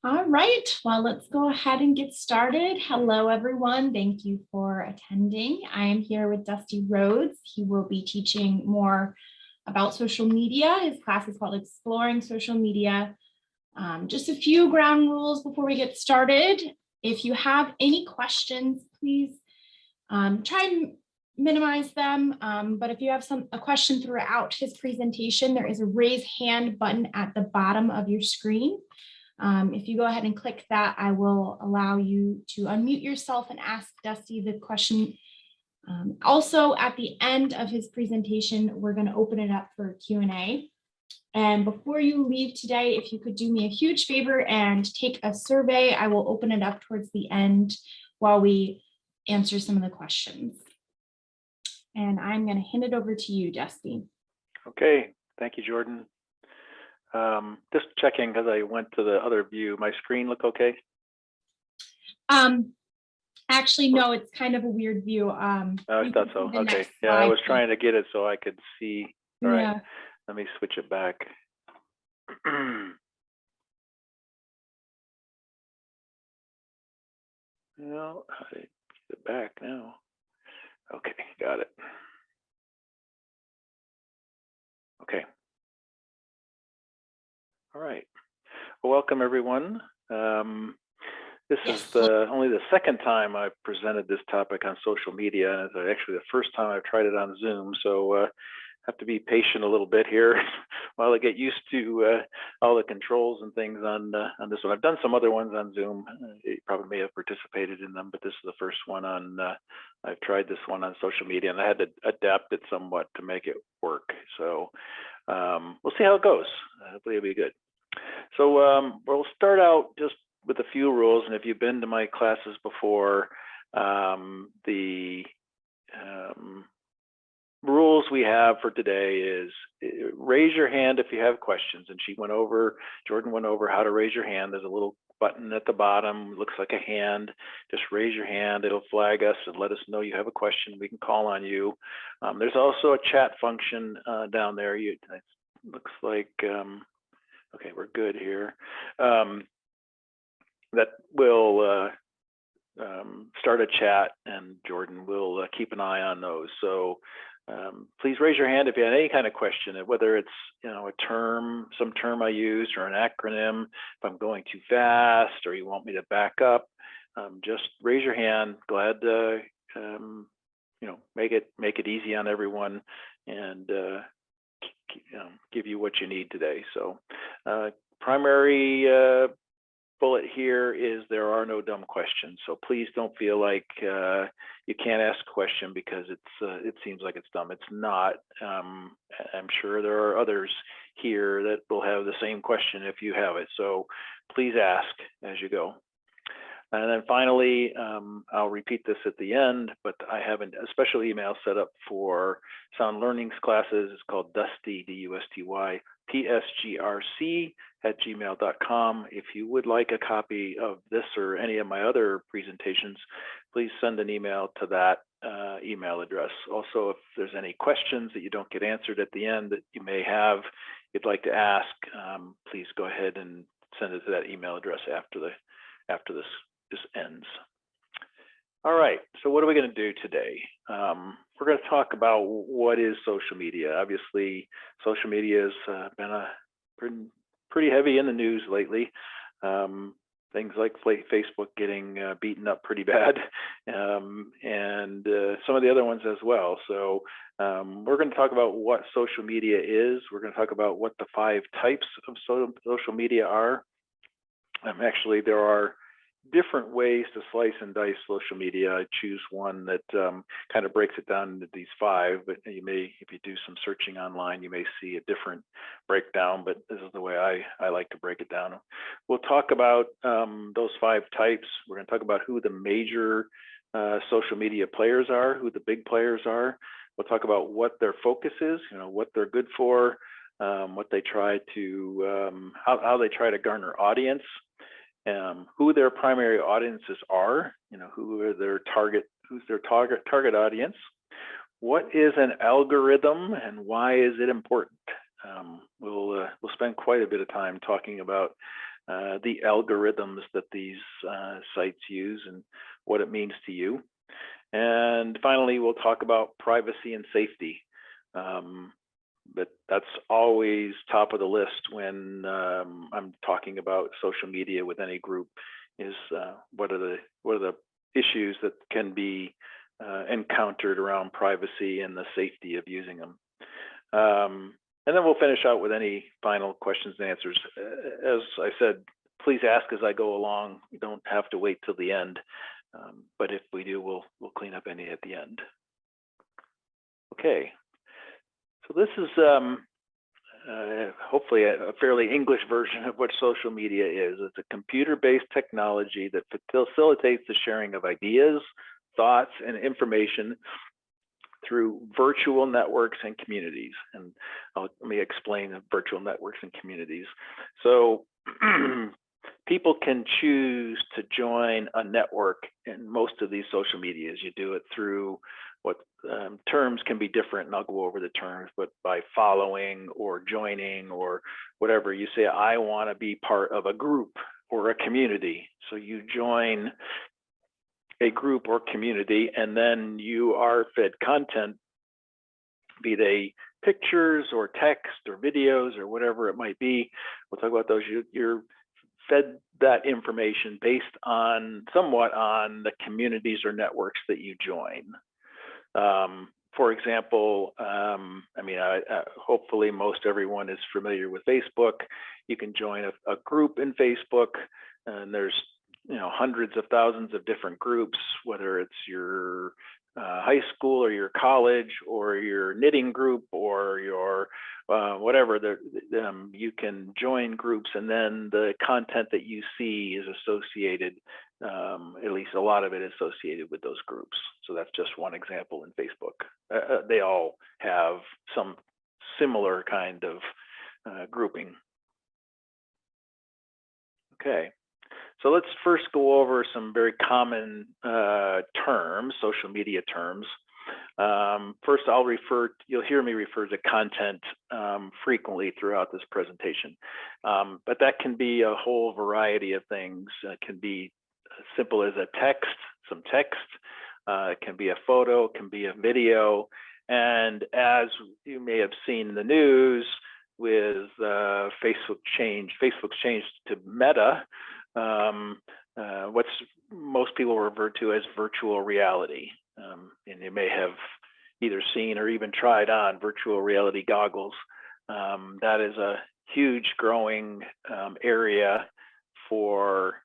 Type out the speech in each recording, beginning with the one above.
All right, well, let's go ahead and get started. Hello, everyone. Thank you for attending. I am here with Dusty Rhodes. He will be teaching more about social media. His class is called Exploring Social Media. Just a few ground rules before we get started. If you have any questions, please try and minimize them. But if you have a question throughout his presentation, there is a raise hand button at the bottom of your screen. If you go ahead and click that, I will allow you to unmute yourself and ask Dusty the question. Also, at the end of his presentation, we're going to open it up for Q&A. And before you leave today, if you could do me a huge favor and take a survey, I will open it up towards the end while we answer some of the questions. And I'm going to hand it over to you, Dusty. Okay, thank you, Jordan. Just checking because I went to the other view. My screen look okay? Actually, no, it's kind of a weird view. I thought so. Okay. Yeah, I was trying to get it so I could see. All right. Let me switch it back. No, I get it back now. Okay, got it. Okay. All right. Well, welcome everyone. This is only the second time I've presented this topic on social media. It's actually the first time I've tried it on Zoom, so have to be patient a little bit here while I get used to all the controls and things on this one. I've done some other ones on Zoom. You probably may have participated in them, but this is the first one on. I've tried this one on social media, and I had to adapt it somewhat to make it work. So we'll see how it goes. Hopefully, it'll be good. So we'll start out just with a few rules, and if you've been to my classes before, the rules we have for today is raise your hand if you have questions. And Jordan went over how to raise your hand. There's a little button at the bottom, looks like a hand. Just raise your hand, it'll flag us and let us know you have a question. We can call on you. There's also a chat function down there. It looks like, okay, we're good here. That will start a chat, and Jordan will keep an eye on those. So please raise your hand if you have any kind of question, whether it's a term, some term I used, or an acronym, if I'm going too fast, or you want me to back up. Just raise your hand. Glad to make it easy on everyone and give you what you need today. So primary bullet here is there are no dumb questions. So please don't feel like you can't ask a question because it seems like it's dumb. It's not. I'm sure there are others here that will have the same question if you have it. So please ask as you go. And then finally, I'll repeat this at the end, but I have a special email set up for Sound Learning's classes. It's called Dusty, D-U-S-T-Y, psgrc@gmail.com. If you would like a copy of this or any of my other presentations, please send an email to that email address. Also, if there's any questions that you don't get answered at the end that you may have, you'd like to ask, please go ahead and send it to that email address after this ends. All right, so what are we going to do today? We're going to talk about what is social media. Obviously, social media has been pretty heavy in the news lately. Things like Facebook getting beaten up pretty bad, and some of the other ones as well. So we're going to talk about what social media is. We're going to talk about what the 5 types of social media are. Actually, there are different ways to slice and dice social media. I choose one that kind of breaks it down into these 5, but you may, if you do some searching online, you may see a different breakdown, but this is the way I like to break it down. We'll talk about those 5 types. We're going to talk about who the major social media players are, who the big players are. We'll talk about what their focus is, what they're good for, what they try to, how they try to garner audience, who their primary audiences are, who's their target audience, what is an algorithm and why is it important. We'll spend quite a bit of time talking about the algorithms that these sites use and what it means to you. And finally, we'll talk about privacy and safety. But that's always top of the list when I'm talking about social media with any group, is what are the issues that can be encountered around privacy and the safety of using them. And then we'll finish out with any final questions and answers. As I said, please ask as I go along. You don't have to wait till the end. But if we do, we'll clean up any at the end. Okay. So this is hopefully a fairly English version of what social media is. It's a computer-based technology that facilitates the sharing of ideas, thoughts, and information through virtual networks and communities. And let me explain the virtual networks and communities. So people can choose to join a network in most of these social medias. You do it through what terms can be different, and I'll go over the terms, but by following or joining or whatever. You say, I want to be part of a group or a community. So you join a group or community, and then you are fed content, be they pictures or text or videos or whatever it might be. We'll talk about those. You're fed that information based on somewhat on the communities or networks that you join. For example, I mean, hopefully most everyone is familiar with Facebook. You can join a group in Facebook, and there's hundreds of thousands of different groups, whether it's your high school or your college or your knitting group or your whatever. You can join groups, and then the content that you see is associated, at least a lot of it is associated with those groups. So that's just one example in Facebook. They all have some similar kind of grouping. Okay. So let's first go over some very common terms, social media terms. First, you'll hear me refer to content frequently throughout this presentation, but that can be a whole variety of things. It can be as simple as a text, some text. It can be a photo, it can be a video. And as you may have seen in the news with Facebook's change to Meta, what's most people refer to as virtual reality. And you may have either seen or even tried on virtual reality goggles. That is a huge growing area for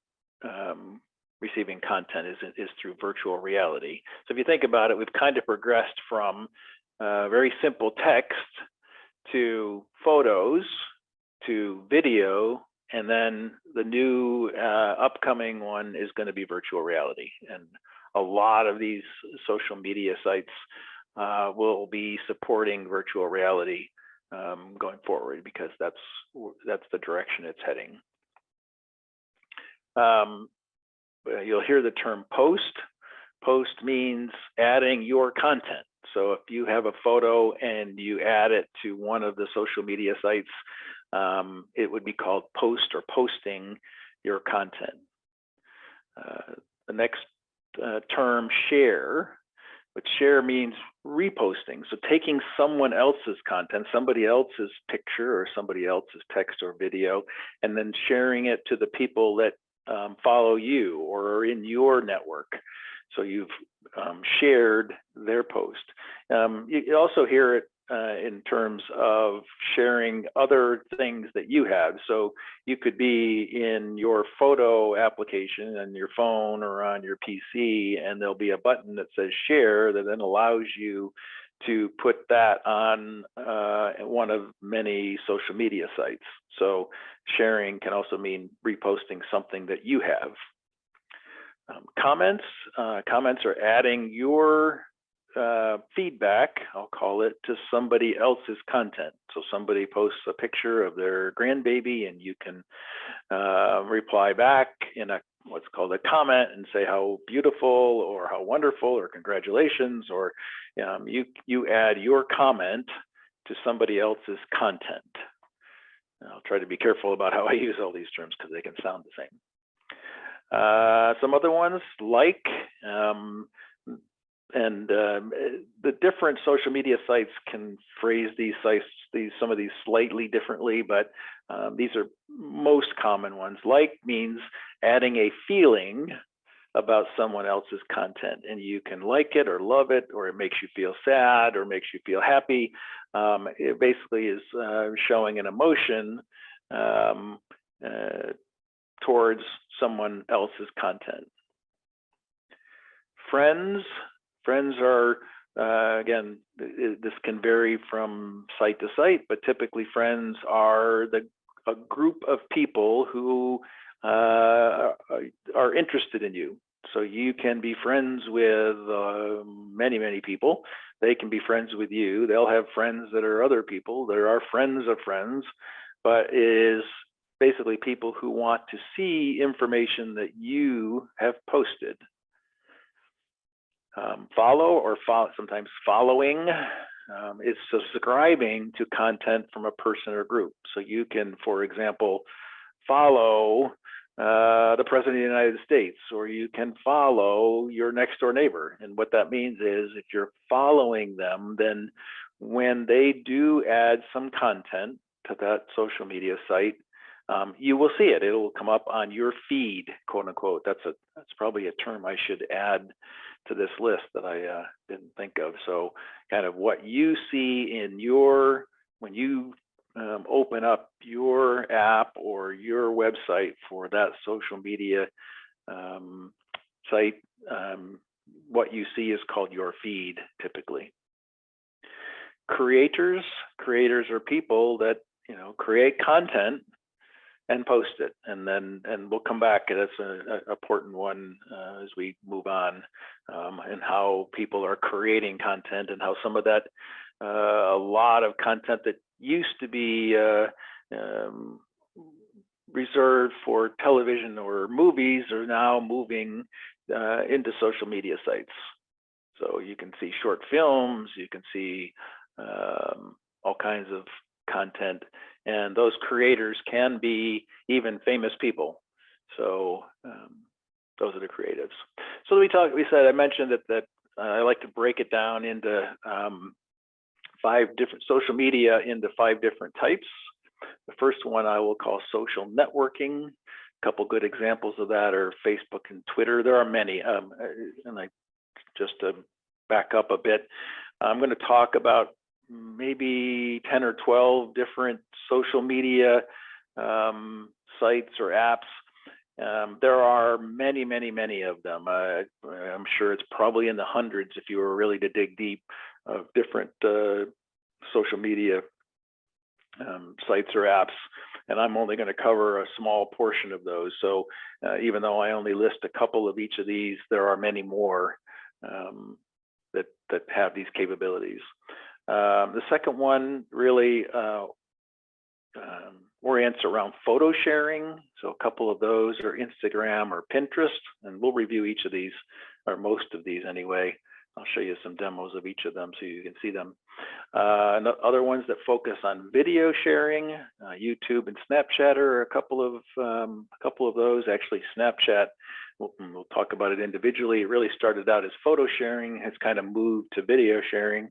receiving content is through virtual reality. So if you think about it, we've kind of progressed from very simple text to photos to video, and then the new upcoming one is going to be virtual reality. And a lot of these social media sites will be supporting virtual reality going forward, because that's the direction it's heading. You'll hear the term post. Post means adding your content. So if you have a photo and you add it to one of the social media sites, it would be called post or posting your content. The next term, share, but share means reposting. So taking someone else's content, somebody else's picture or somebody else's text or video, and then sharing it to the people that follow you or are in your network. So you've shared their post. You also hear it in terms of sharing other things that you have. So you could be in your photo application on your phone or on your PC, and there'll be a button that says share that then allows you to put that on one of many social media sites. So sharing can also mean reposting something that you have. Comments are adding your feedback, I'll call it, to somebody else's content. So somebody posts a picture of their grandbaby, and you can reply back in what's called a comment and say how beautiful or how wonderful or congratulations, or you add your comment to somebody else's content. I'll try to be careful about how I use all these terms because they can sound the same. Some other ones like, the different social media sites can phrase these sites, some of these slightly differently, but these are most common ones. Like means adding a feeling about someone else's content, and you can like it or love it, or it makes you feel sad or makes you feel happy. It basically is showing an emotion towards someone else's content. Friends are, again, this can vary from site to site, but typically friends are a group of people who are interested in you. So you can be friends with many people. They can be friends with you. They'll have friends that are other people. There are friends of friends, but it is basically people who want to see information that you have posted. Follow or sometimes following is subscribing to content from a person or group. So you can, for example, follow the President of the United States, or you can follow your next door neighbor. And what that means is if you're following them, then when they do add some content to that social media site, you will see it. It'll come up on your feed, quote unquote. That's probably a term I should add to this list that I didn't think of. So kind of what you see in when you open up your app or your website for that social media site, what you see is called your feed typically. Creators are people that create content and post it, and we'll come back. That's an important one as we move on, and how people are creating content, and how some of that, a lot of content that used to be reserved for television or movies are now moving into social media sites. So you can see short films, you can see all kinds of content, and those creators can be even famous people. So those are the creatives. So I mentioned that I like to break it down into 5 different social media into 5 different types. The first one I will call social networking. A couple good examples of that are Facebook and Twitter. There are many, and just to back up a bit, I'm going to talk about maybe 10 or 12 different social media sites or apps. There are many of them. I'm sure it's probably in the hundreds if you were really to dig deep, of different social media sites or apps. And I'm only going to cover a small portion of those. So even though I only list a couple of each of these, there are many more that have these capabilities. The second one really orients around photo sharing. So a couple of those are Instagram or Pinterest, and we'll review each of these, or most of these anyway. I'll show you some demos of each of them so you can see them. And the other ones that focus on video sharing, YouTube and Snapchat are a couple of those. Actually, Snapchat, we'll talk about it individually. It really started out as photo sharing, has kind of moved to video sharing.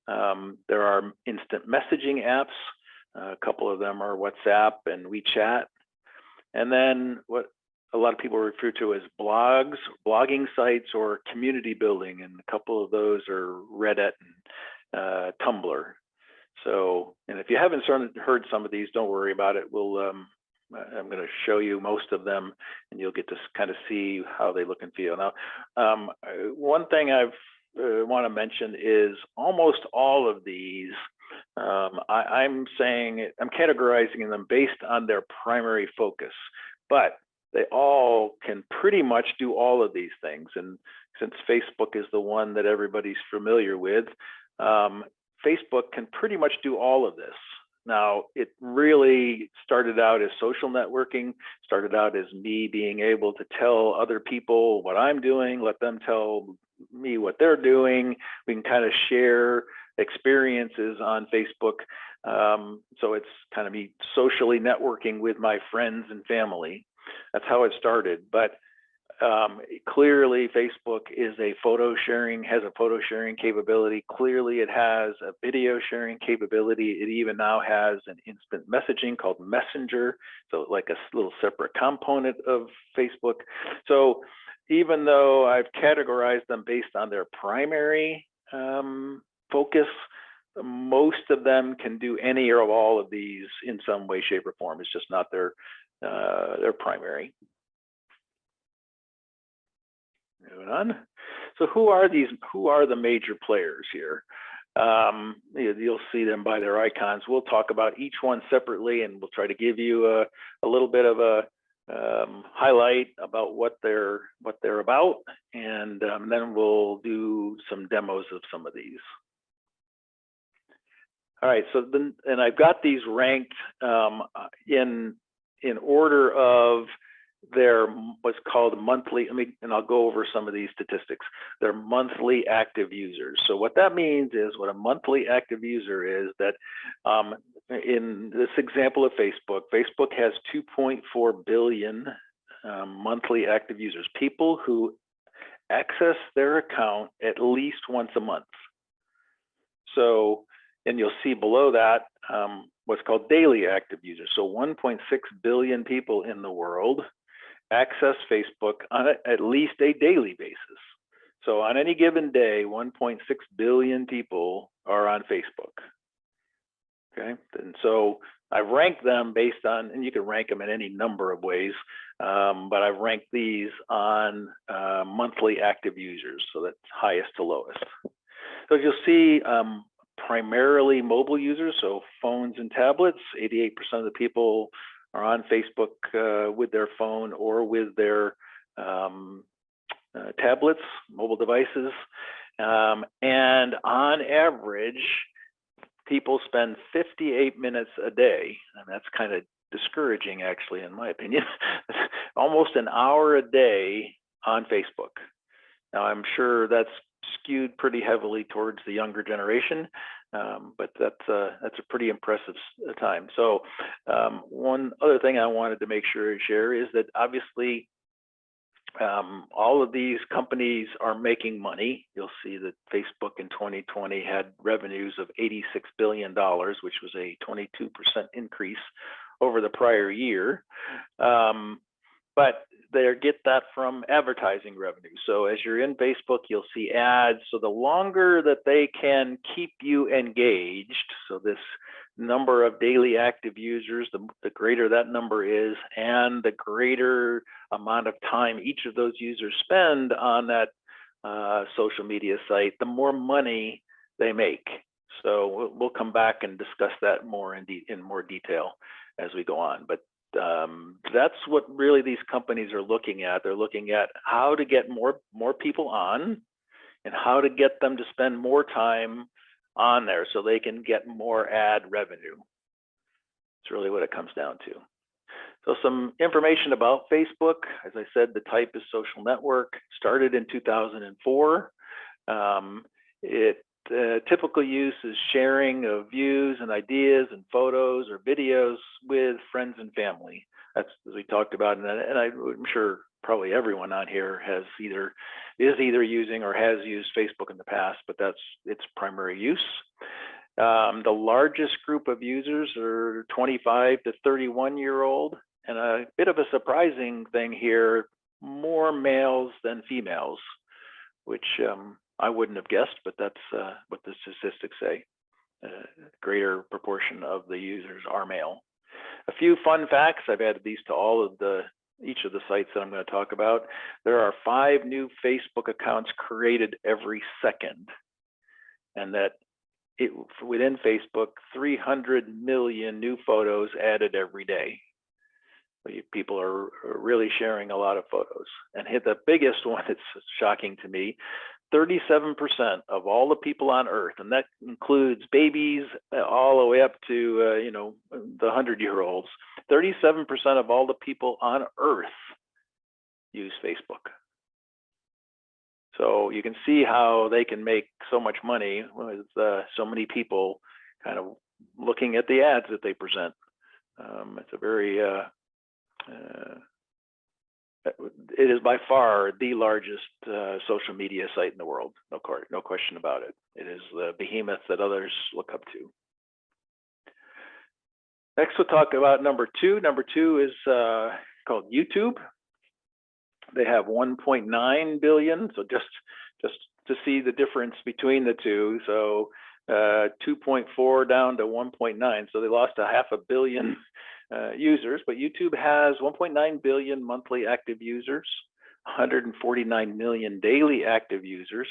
There are instant messaging apps. A couple of them are WhatsApp and WeChat. And then what a lot of people refer to as blogging sites or community building. And a couple of those are Reddit and Tumblr. So, and if you haven't heard some of these, don't worry about it. I'm going to show you most of them, and you'll get to kind of see how they look and feel. Now, one thing I want to mention is almost all of these, I'm categorizing them based on their primary focus, but they all can pretty much do all of these things. And since Facebook is the one that everybody's familiar with, Facebook can pretty much do all of this. Now, it really started out as social networking, started out as me being able to tell other people what I'm doing, let them tell me what they're doing. We can kind of share experiences on Facebook. So it's kind of me socially networking with my friends and family. That's how it started. But clearly Facebook is has a photo sharing capability. Clearly it has a video sharing capability. It even now has an instant messaging called Messenger. So like a little separate component of Facebook. So even though I've categorized them based on their primary focus, most of them can do any or all of these in some way, shape, or form. It's just not their primary. Moving on. So who are the major players here? You'll see them by their icons. We'll talk about each one separately, and we'll try to give you a little bit of a highlight about what they're about, and then we'll do some demos of some of these. All right, so then, and I've got these ranked in order of their what's called monthly. And I'll go over some of these statistics. They're monthly active users. So what that means is, what a monthly active user is, that in this example of Facebook, Facebook has 2.4 billion monthly active users, people who access their account at least once a month. So, and you'll see below that what's called daily active users. So 1.6 billion people in the world access Facebook on at least a daily basis. So on any given day, 1.6 billion people are on Facebook. Okay, and so I've ranked them based on, and you can rank them in any number of ways, but I've ranked these on monthly active users, so that's highest to lowest. So you'll see primarily mobile users, so phones and tablets. 88% of the people are on Facebook with their phone or with their tablets, mobile devices. And on average, people spend 58 minutes a day, and that's kind of discouraging, actually, in my opinion. Almost an hour a day on Facebook. Now, I'm sure that's skewed pretty heavily towards the younger generation, but that's a pretty impressive time. So one other thing I wanted to make sure to share is that obviously all of these companies are making money. You'll see that Facebook in 2020 had revenues of $86 billion, which was a 22% increase over the prior year. But they get that from advertising revenue. So as you're in Facebook, you'll see ads. So the longer that they can keep you engaged, so this number of daily active users, the greater that number is, and the greater amount of time each of those users spend on that social media site, the more money they make. So we'll come back and discuss that more in more detail as we go on. But that's what really these companies are looking at. They're looking at how to get more people on, and how to get them to spend more time on there so they can get more ad revenue. It's really what it comes down to. So some information about Facebook. As I said, the type is social network. Started in 2004. Typical use is sharing of views and ideas and photos or videos with friends and family. That's, as we talked about, and I'm sure probably everyone on here is either using or has used Facebook in the past, but that's its primary use. The largest group of users are 25 to 31-year-old, and a bit of a surprising thing here, more males than females, which I wouldn't have guessed, but that's what the statistics say. A greater proportion of the users are male. A few fun facts. I've added these to each of the sites that I'm going to talk about. There are 5 new Facebook accounts created every second, and that within Facebook, 300 million new photos added every day. People are really sharing a lot of photos. And hit the biggest one, it's shocking to me, 37% of all the people on Earth, and that includes babies all the way up to the 100-year-olds. 37% of all the people on Earth use Facebook. So you can see how they can make so much money with so many people kind of looking at the ads that they present. It's a very, it is by far the largest social media site in the world, no question about it. It is the behemoth that others look up to. Next, we'll talk about number two. Number two is called YouTube. They have 1.9 billion. So just to see the difference between the two. So 2.4 down to 1.9. So they lost a half a billion users, but YouTube has 1.9 billion monthly active users, 149 million daily active users.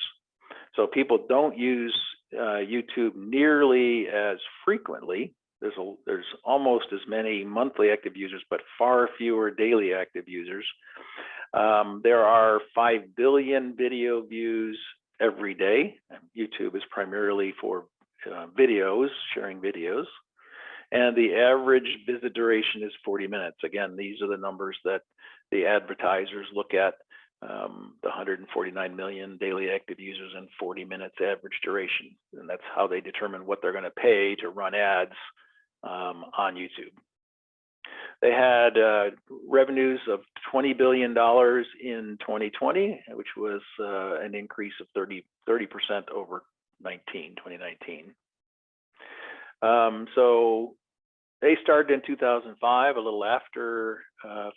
So people don't use YouTube nearly as frequently. There's almost as many monthly active users, but far fewer daily active users. There are 5 billion video views every day. YouTube is primarily for videos, sharing videos. And the average visit duration is 40 minutes. Again, these are the numbers that the advertisers look at, the 149 million daily active users and 40 minutes average duration. And that's how they determine what they're going to pay to run ads on YouTube. They had revenues of $20 billion in 2020, which was an increase of 30% over 2019. So they started in 2005, a little after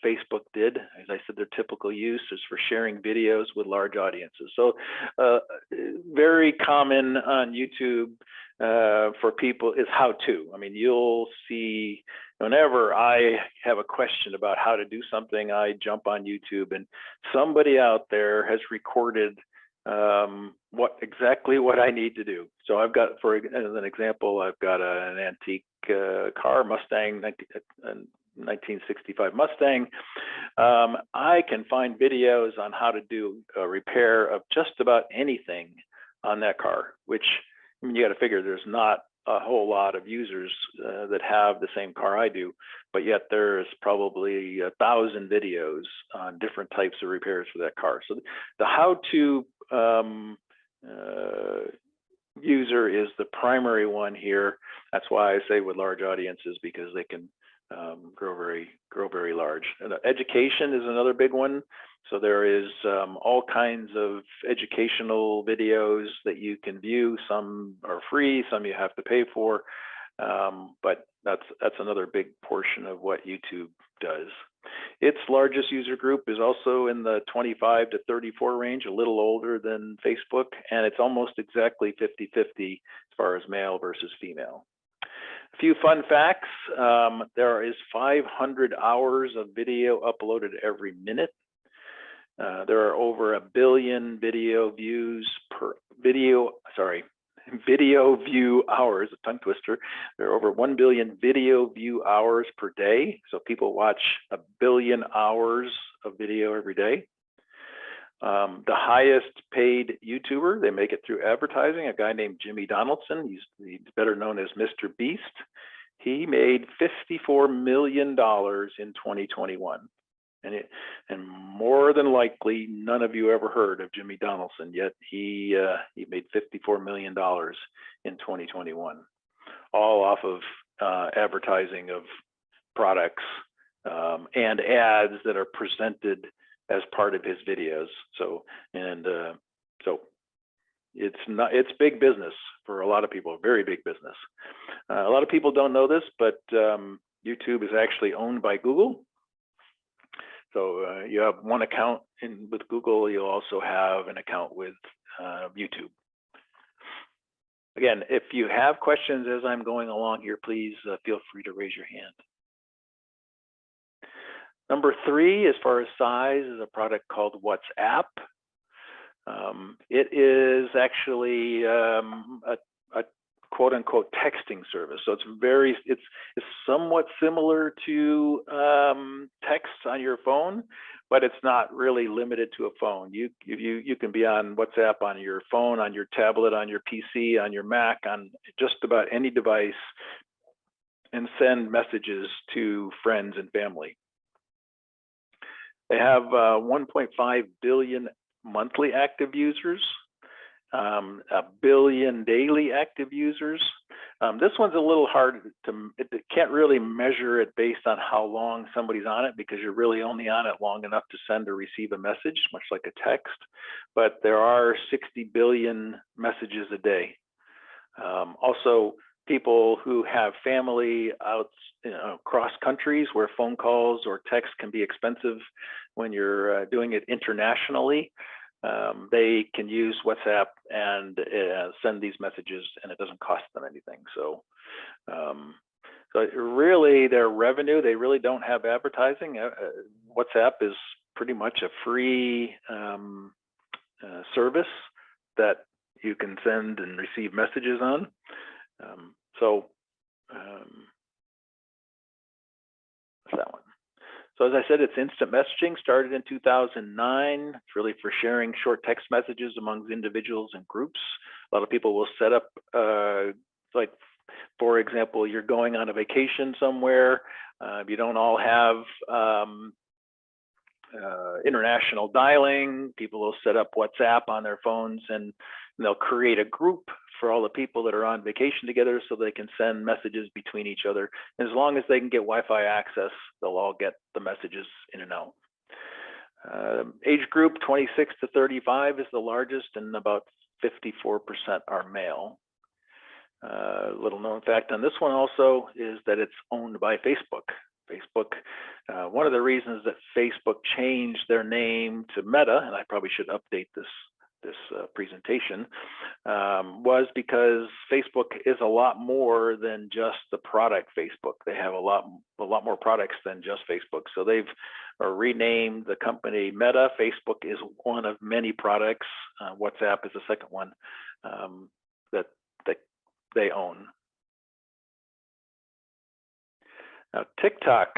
Facebook did. As I said, their typical use is for sharing videos with large audiences. So very common on YouTube for people is how-to. I mean, you'll see whenever I have a question about how to do something, I jump on YouTube and somebody out there has recorded exactly what I need to do. So I've got, as an example, I've got an antique car, Mustang, 1965 Mustang. I can find videos on how to do a repair of just about anything on that car, which, I mean, you got to figure there's not a whole lot of users that have the same car I do, but yet there's probably 1,000 videos on different types of repairs for that car. So the how-to user is the primary one here. That's why I say with large audiences, because they can grow very large. And education is another big one. So there is all kinds of educational videos that you can view. Some are free, some you have to pay for, but that's another big portion of what YouTube does. Its largest user group is also in the 25 to 34 range, a little older than Facebook, and it's almost exactly 50-50 as far as male versus female. A few fun facts. There is 500 hours of video uploaded every minute. There are over 1 billion video view hours, a tongue twister. There are over 1 billion video view hours per day. So people watch 1 billion hours of video every day. The highest paid YouTuber, they make it through advertising, a guy named Jimmy Donaldson. He's better known as Mr. Beast. He made $54 million in 2021. And more than likely, none of you ever heard of Jimmy Donaldson, yet he made $54 million in 2021, all off of advertising of products and ads that are presented as part of his videos. So it's big business for a lot of people, very big business. A lot of people don't know this, but YouTube is actually owned by Google. So you have one account with Google, you'll also have an account with YouTube. Again, if you have questions as I'm going along here, please feel free to raise your hand. Number 3, as far as size, is a product called WhatsApp. It is actually a quote unquote texting service. So it's somewhat similar to text on your phone, but it's not really limited to a phone. You can be on WhatsApp on your phone, on your tablet, on your PC, on your Mac, on just about any device, and send messages to friends and family. They have 1.5 billion monthly active users, 1 billion daily active users. This one's a little hard to, it can't really measure it based on how long somebody's on it, because you're really only on it long enough to send or receive a message, much like a text. But there are 60 billion messages a day. Also, people who have family out, across countries where phone calls or text can be expensive when you're doing it internationally, they can use WhatsApp and send these messages, and it doesn't cost them anything. So, so really, their revenue, they really don't have advertising. WhatsApp is pretty much a free service that you can send and receive messages on. What's that one? So as I said, it's instant messaging, started in 2009. It's really for sharing short text messages amongst individuals and groups. A lot of people will set up, like, for example, you're going on a vacation somewhere. You don't all have international dialing. People will set up WhatsApp on their phones, and they'll create a group for all the people that are on vacation together so they can send messages between each other. And as long as they can get Wi-Fi access, they'll all get the messages in and out. Age group 26 to 35 is the largest, and about 54% are male. Little known fact on this one also is that it's owned by Facebook. One of the reasons that Facebook changed their name to Meta, and I probably should update this presentation, was because Facebook is a lot more than just the product Facebook. They have a lot more products than just Facebook. So they've renamed the company Meta. Facebook is one of many products. WhatsApp is the second one that they own. Now, TikTok.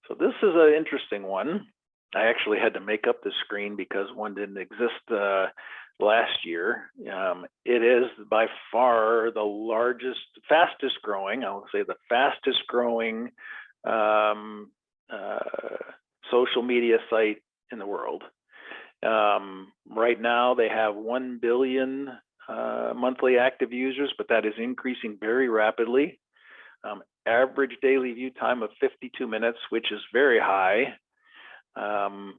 So this is an interesting one. I actually had to make up the screen because one didn't exist last year. It is by far the largest, fastest growing, I will say the fastest growing social media site in the world. Right now they have 1 billion monthly active users, but that is increasing very rapidly. Average daily view time of 52 minutes, which is very high. On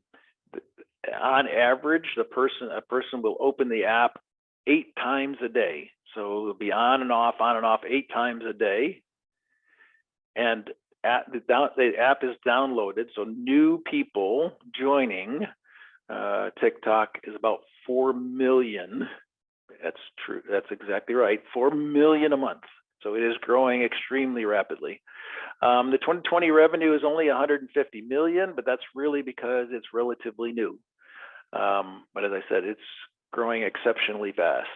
average, a person will open the app 8 times a day. So it'll be on and off 8 times a day. And the app is downloaded. So new people joining TikTok is about 4 million. That's true. That's exactly right. 4 million a month. So it is growing extremely rapidly. The 2020 revenue is only 150 million, but that's really because it's relatively new. But as I said, it's growing exceptionally fast.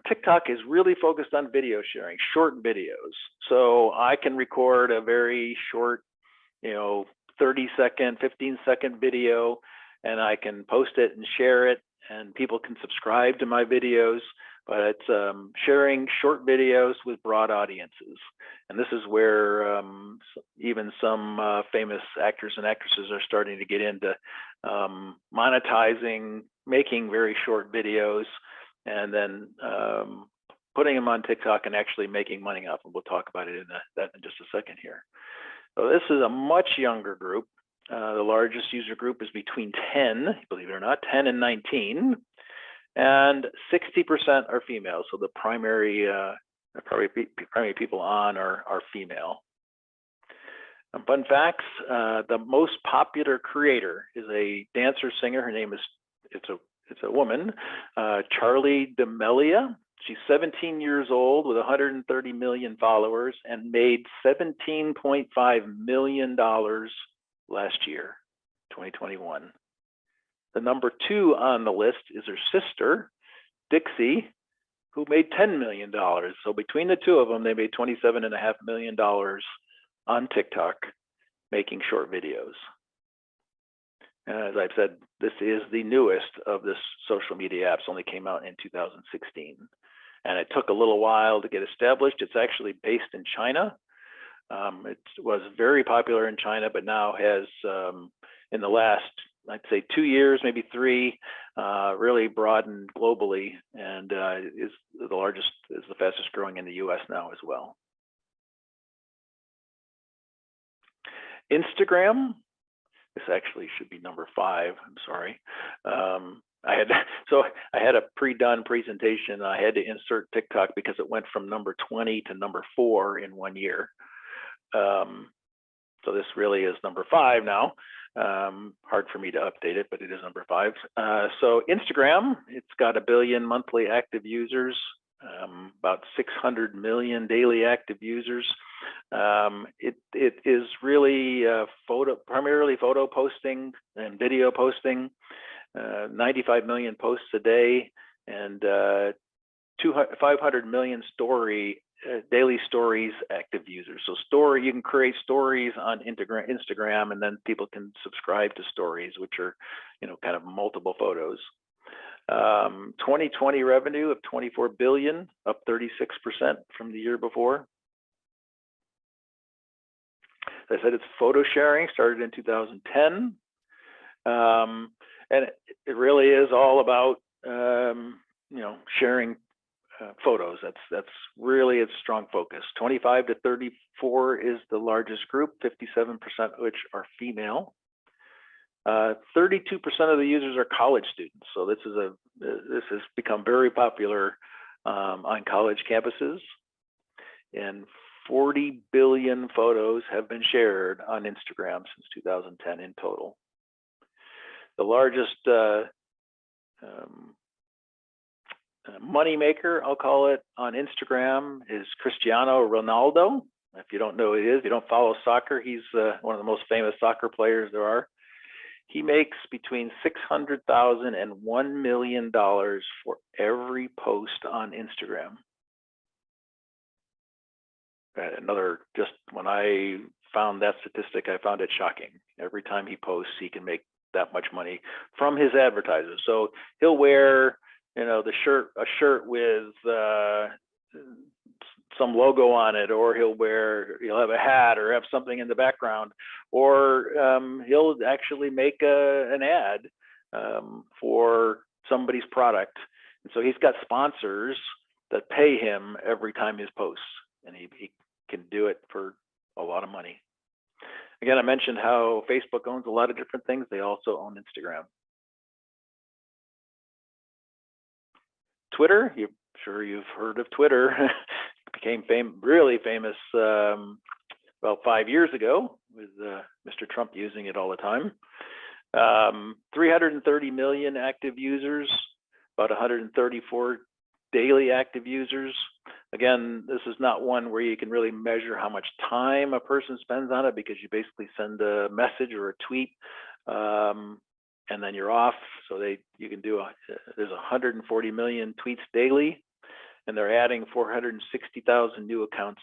TikTok is really focused on video sharing, short videos. So I can record a very short, 30-second, 15-second video, and I can post it and share it, and people can subscribe to my videos. But it's sharing short videos with broad audiences. And this is where even some famous actors and actresses are starting to get into monetizing, making very short videos, and then putting them on TikTok and actually making money off them. We'll talk about it in just a second here. So this is a much younger group. The largest user group is between 10, believe it or not, 10 and 19. And 60% are female, so the primary people on are female. Fun facts: the most popular creator is a dancer singer. Her name is it's a woman, Charli D'Amelio. She's 17 years old with 130 million followers and made $17.5 million last year, 2021. The number 2 on the list is her sister, Dixie, who made $10 million. So between the two of them, they made $27.5 million on TikTok, making short videos. And as I've said, this is the newest of this social media apps, only came out in 2016. And it took a little while to get established. It's actually based in China. It was very popular in China, but now has in the last, I'd say 2 years, maybe 3, really broadened globally, and is the fastest growing in the US now as well. Instagram, this actually should be number 5, I'm sorry. I had a pre-done presentation. I had to insert TikTok because it went from number 20 to number 4 in 1 year. So this really is number 5 now. Hard for me to update it, but it is number 5. So Instagram, it's got 1 billion monthly active users, about 600 million daily active users. It is really primarily photo posting and video posting. 95 million posts a day, and 500 million daily stories active users. So you can create stories on Instagram, and then people can subscribe to stories, which are, kind of multiple photos. 2020 revenue of 24 billion, up 36% from the year before. As I said, it's photo sharing, started in 2010. And it really is all about, sharing photos. That's really its strong focus. 25 to 34 is the largest group, 57% of which are female. 32% of the users are college students. So this has become very popular on college campuses. And 40 billion photos have been shared on Instagram since 2010 in total. The largest money maker, I'll call it, on Instagram is Cristiano Ronaldo. If you don't know who he is, if you don't follow soccer, he's one of the most famous soccer players there are. He makes between $600,000 and $1 million for every post on Instagram. Just when I found that statistic, I found it shocking. Every time he posts, he can make that much money from his advertisers. So he'll wear, a shirt with some logo on it, or he'll have a hat or have something in the background, or he'll actually make an ad for somebody's product. And so he's got sponsors that pay him every time he posts, and he can do it for a lot of money. Again, I mentioned how Facebook owns a lot of different things. They also own Instagram. Twitter, you've heard of Twitter. Became really famous about 5 years ago with Mr. Trump using it all the time. 330 million active users, about 134 daily active users. Again, this is not one where you can really measure how much time a person spends on it, because you basically send a message or a tweet and then you're off. So you can do there's 140 million tweets daily, and they're adding 460,000 new accounts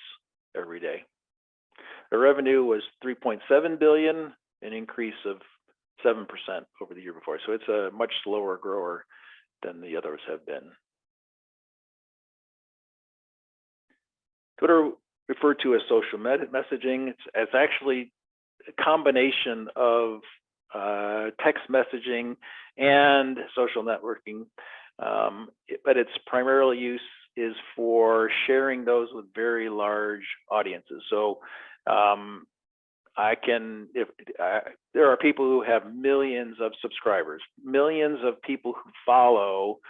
every day. The revenue was 3.7 billion, an increase of 7% over the year before. So it's a much slower grower than the others have been. Twitter, referred to as social messaging, it's actually a combination of text messaging and social networking, but its primary use is for sharing those with very large audiences. So there are people who have millions of subscribers, millions of people who follow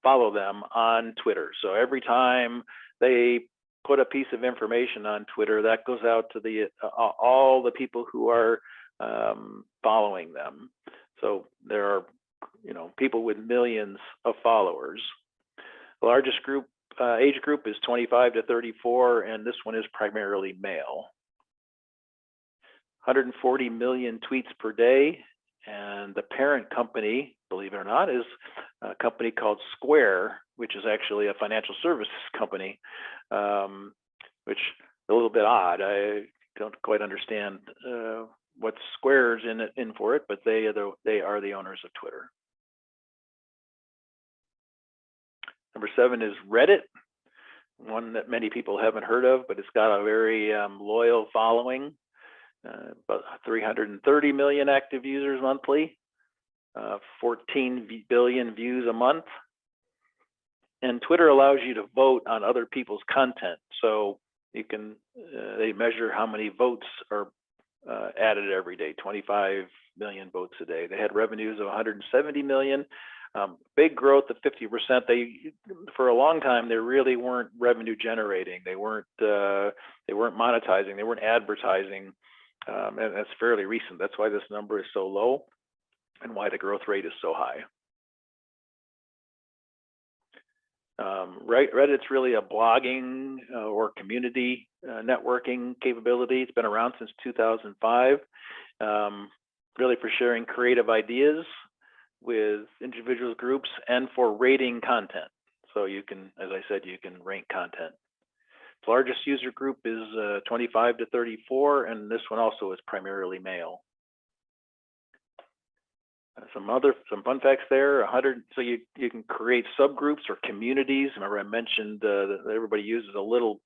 them on Twitter. So every time they put a piece of information on Twitter, that goes out to all the people who are following them. So there are people with millions of followers. The largest age group is 25 to 34, and this one is primarily male. 140 million tweets per day, and the parent company, believe it or not, is a company called Square, which is actually a financial services company, which is a little bit odd. I don't quite understand what Square's in for it, but they are the owners of Twitter. Number 7 is Reddit, one that many people haven't heard of, but it's got a very loyal following. about 330 million active users monthly, 14 billion views a month. And Twitter allows you to vote on other people's content. So you can, they measure how many votes are added every day, 25 million votes a day. They had revenues of 170 million, big growth of 50%. For a long time, they really weren't revenue generating. They weren't monetizing. They weren't advertising, and that's fairly recent. That's why this number is so low, and why the growth rate is so high. Reddit's really a blogging or community networking capability. It's been around since 2005, really for sharing creative ideas with individual groups and for rating content. So you can, as I said, you can rank content. The largest user group is 25 to 34, and this one also is primarily male. Some fun facts there. 100. So you can create subgroups or communities. Remember, I mentioned that everybody uses a little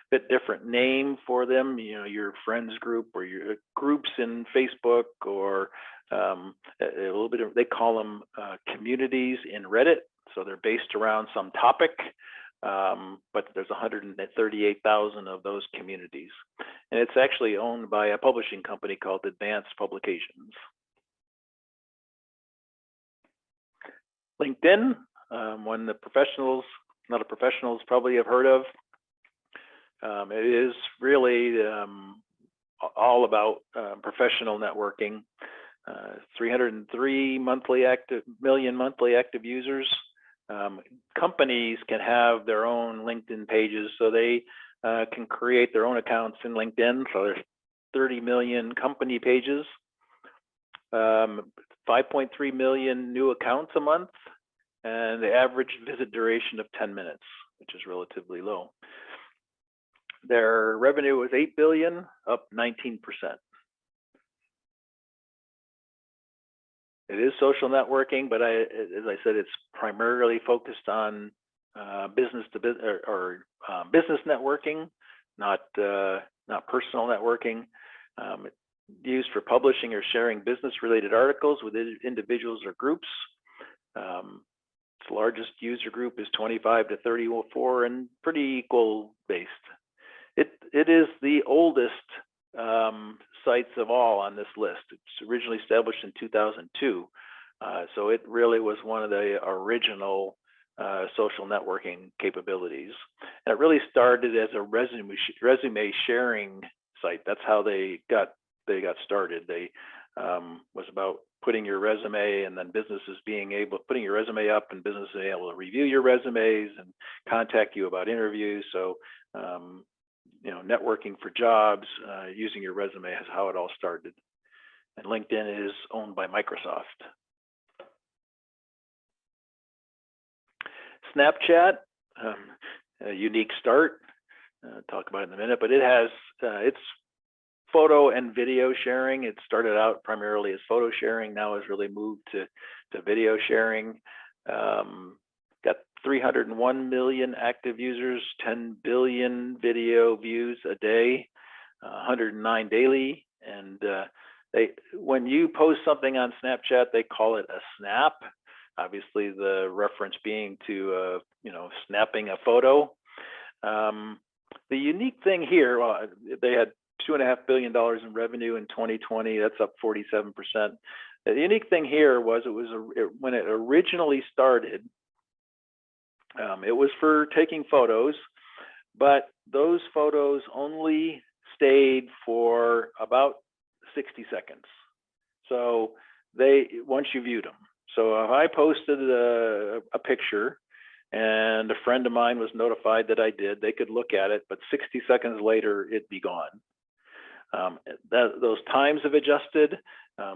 bit different name for them. You know, your friends group or your groups in Facebook, or a little bit of, they call them communities in Reddit. So they're based around some topic, but there's 138,000 of those communities, and it's actually owned by a publishing company called Advanced Publications. LinkedIn, one the professionals, not a professionals probably have heard of. It is really all about professional networking. 303 million monthly active users. Companies can have their own LinkedIn pages, so they can create their own accounts in LinkedIn. So there's 30 million company pages. 5.3 million new accounts a month, and the average visit duration of 10 minutes, which is relatively low. Their revenue was 8 billion, up 19%. It is social networking, but as I said, it's primarily focused on business to business or business networking, not personal networking. Used for publishing or sharing business-related articles with individuals or groups. Its largest user group is 25 to 34, and pretty equal based. It is the oldest sites of all on this list. It's originally established in 2002, so it really was one of the original social networking capabilities. And it really started as a resume sharing site. That's how they got started. They was about putting your resume, and then businesses putting your resume up, and businesses being able to review your resumes and contact you about interviews. So you know, networking for jobs using your resume is how it all started. And LinkedIn is owned by Microsoft. Snapchat, a unique start. Talk about it in a minute, but it has its photo and video sharing. It started out primarily as photo sharing, now has really moved to video sharing. Got 301 million active users, 10 billion video views a day, 109 daily. And when you post something on Snapchat, they call it a snap. Obviously, the reference being to you know, snapping a photo. The unique thing here, they had $2.5 billion in revenue in 2020. That's up 47%. The unique thing here was when it originally started, it was for taking photos, but those photos only stayed for about 60 seconds. So once you viewed them. So if I posted a picture and a friend of mine was notified that I did, they could look at it, but 60 seconds later, it'd be gone. Those times have adjusted.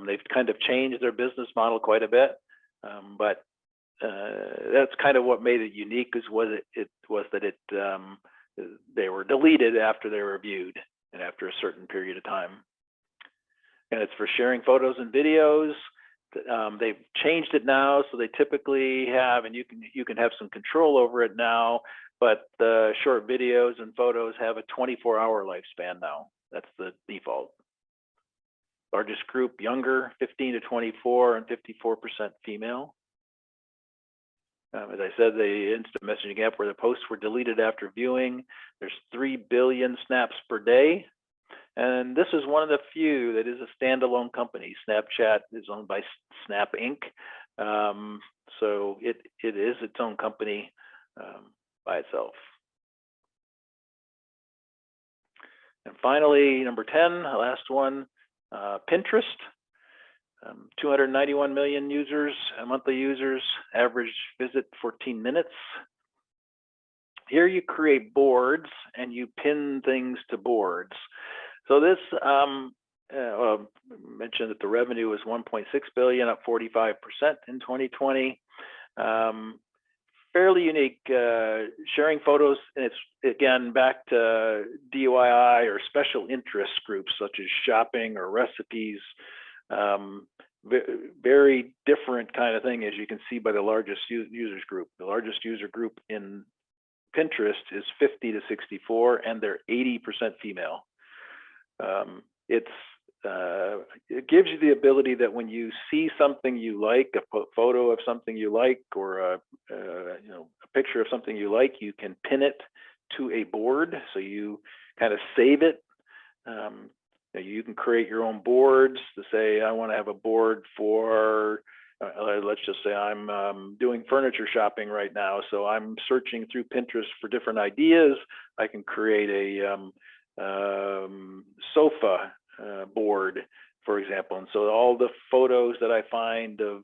They've kind of changed their business model quite a bit, but that's kind of what made it unique. They were deleted after they were viewed and after a certain period of time. And it's for sharing photos and videos. They've changed it now, so they typically have, and you can have some control over it now. But the short videos and photos have a 24-hour lifespan now. That's the default. Largest group, younger, 15 to 24, and 54% female. As I said, the instant messaging app where the posts were deleted after viewing. There's 3 billion snaps per day. And this is one of the few that is a standalone company. Snapchat is owned by Snap Inc. So it is its own company by itself. And finally, number 10, the last one, Pinterest. 291 million users, monthly users, average visit 14 minutes. Here you create boards and you pin things to boards. So this, mentioned that the revenue was 1.6 billion, up 45% in 2020. Fairly unique, sharing photos, and it's again back to DIY or special interest groups such as shopping or recipes. Very different kind of thing, as you can see by the largest users group. The largest user group in Pinterest is 50 to 64, and they're 80% female. It gives you the ability that when you see something you like, a photo of something you like, or a picture of something you like, you can pin it to a board. So you kind of save it. You can create your own boards to say, I want to have a board for, let's just say I'm doing furniture shopping right now. So I'm searching through Pinterest for different ideas. I can create a sofa board, for example. And so all the photos that I find of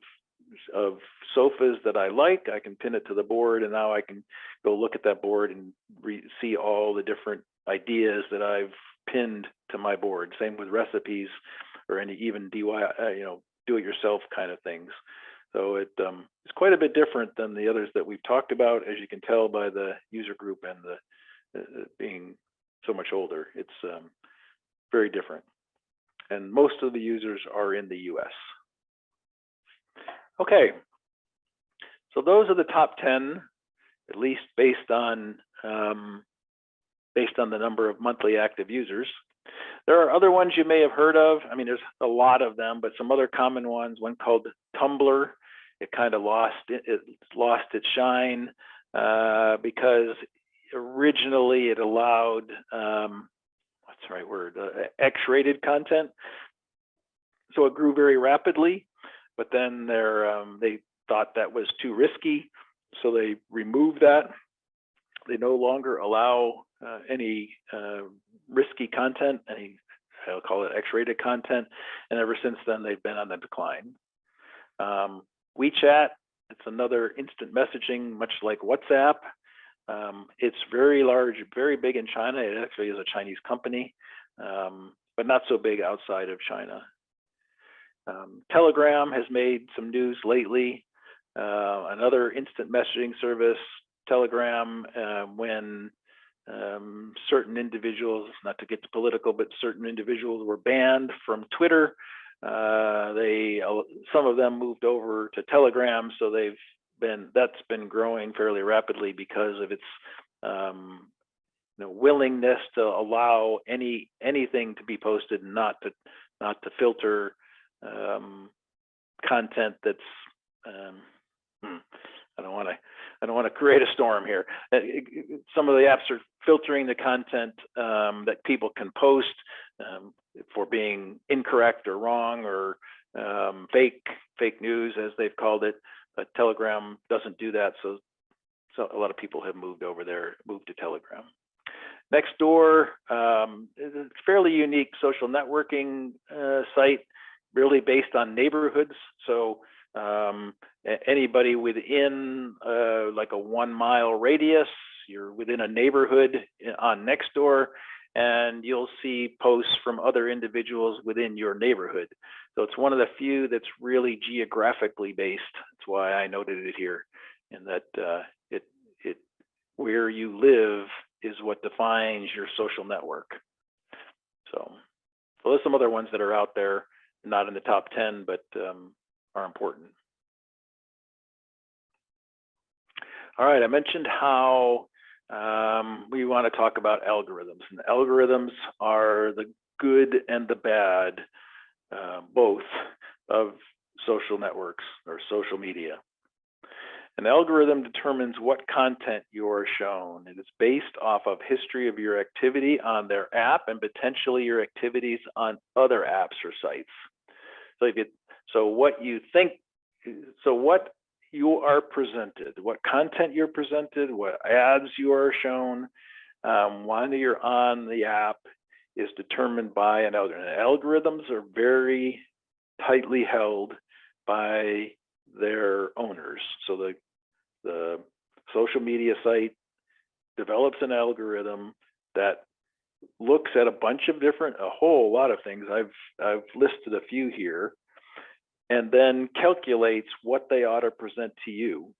sofas that I like, I can pin it to the board, and now I can go look at that board and see all the different ideas that I've pinned to my board. Same with recipes or any even DIY, do-it-yourself kind of things. So it's quite a bit different than the others that we've talked about, as you can tell by the user group and the being so much older. It's very different. And most of the users are in the US. Okay, so those are the top 10, at least based on the number of monthly active users. There are other ones you may have heard of. I mean, there's a lot of them, but some other common ones. One called Tumblr. It kind of lost its shine because originally it allowed what's the right word? X-rated content. So it grew very rapidly, but then they thought that was too risky, so they removed that. They no longer allow any risky content, I'll call it X-rated content, and ever since then they've been on the decline. WeChat, it's another instant messaging, much like WhatsApp. It's very large, very big in China. It actually is a Chinese company, but not so big outside of China. Telegram has made some news lately. Another instant messaging service, Telegram, when certain individuals, not to get too political, but certain individuals were banned from Twitter. Some of them moved over to Telegram, so that's been growing fairly rapidly because of its willingness to allow anything to be posted, and not to filter content that's I don't want to create a storm here. Some of the apps are filtering the content that people can post for being incorrect or wrong or fake news, as they've called it. But Telegram doesn't do that, so a lot of people have moved to Telegram. Nextdoor is a fairly unique social networking site, really based on neighborhoods. So anybody within like a 1 mile radius, you're within a neighborhood on Nextdoor, and you'll see posts from other individuals within your neighborhood. So it's one of the few that's really geographically based. That's why I noted it here, in that where you live is what defines your social network. So there's some other ones that are out there, not in the top 10, but are important. All right, I mentioned how we want to talk about algorithms, and algorithms are the good and the bad both of social networks or social media. An algorithm determines what content you are shown. It is based off of history of your activity on their app and potentially your activities on other apps or sites. So what you are presented, what content you're presented, what ads you are shown, while you're on the app is determined by an algorithm. Algorithms are very tightly held by their owners. So the social media site develops an algorithm that looks at a whole lot of things. I've listed a few here, and then calculates what they ought to present to you.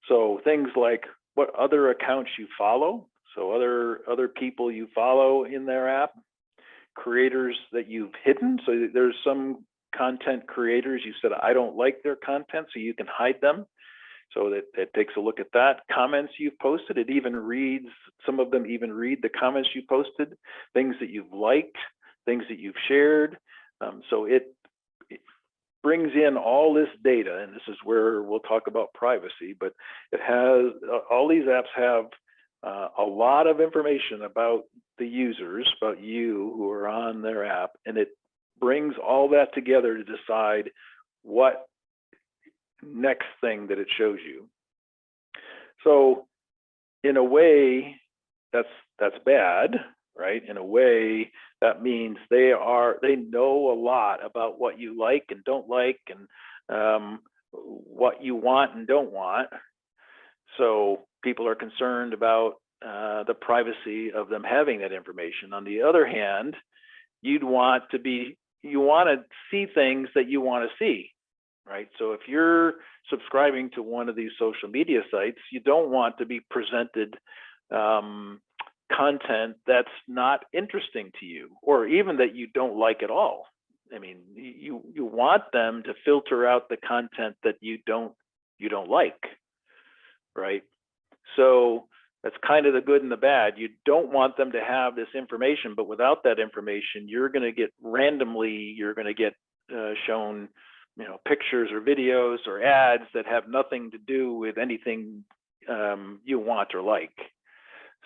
So things like what other accounts you follow, so other people you follow in their app, creators that you've hidden. So there's some content creators you said, I don't like their content, so you can hide them. So that takes a look at that. Comments you've posted, it even reads, some of them even read the comments you posted, things that you've liked, things that you've shared. So it brings in all this data, and this is where we'll talk about privacy, but it has, all these apps have a lot of information about the users, about you who are on their app, and it brings all that together to decide what next thing that it shows you. So in a way, that's bad, right? In a way, that means they know a lot about what you like and don't like, and what you want and don't want. So people are concerned about the privacy of them having that information. On the other hand, you want to see things that you want to see, right? So if you're subscribing to one of these social media sites, you don't want to be presented content that's not interesting to you, or even that you don't like at all. I mean, you want them to filter out the content that you don't like, right? So that's kind of the good and the bad. You don't want them to have this information, but without that information, you're going to get shown, pictures or videos or ads that have nothing to do with anything you want or like.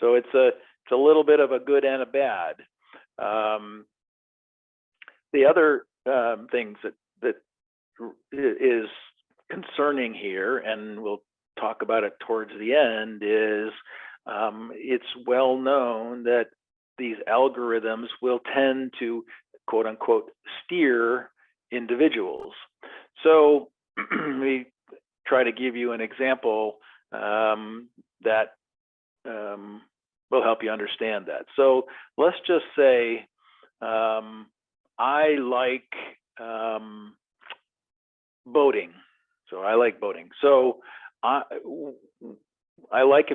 So it's a little bit of a good and a bad. The other things that is concerning here, and we'll talk about it towards the end, is it's well known that these algorithms will tend to, quote unquote, steer individuals. So we try to give you an example that will help you understand that. So let's just say I like boating. So I like boating. So I like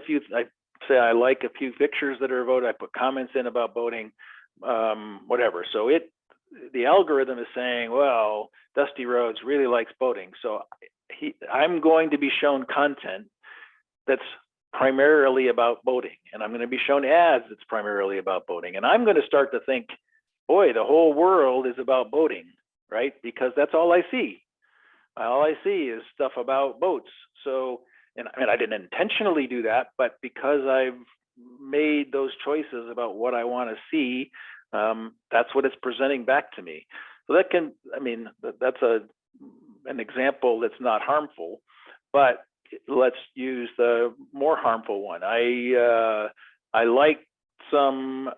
I like a few pictures that are voted. I put comments in about boating, whatever. So the algorithm is saying, well, Dusty Rhodes really likes boating. So I'm going to be shown content that's primarily about boating, and I'm going to be shown ads that's primarily about boating. And I'm going to start to think, boy, the whole world is about boating, right? Because that's all I see. All I see is stuff about boats. So, and I didn't intentionally do that, but because I've made those choices about what I want to see, that's what it's presenting back to me. So that's an example that's not harmful, but let's use the more harmful one. I like some,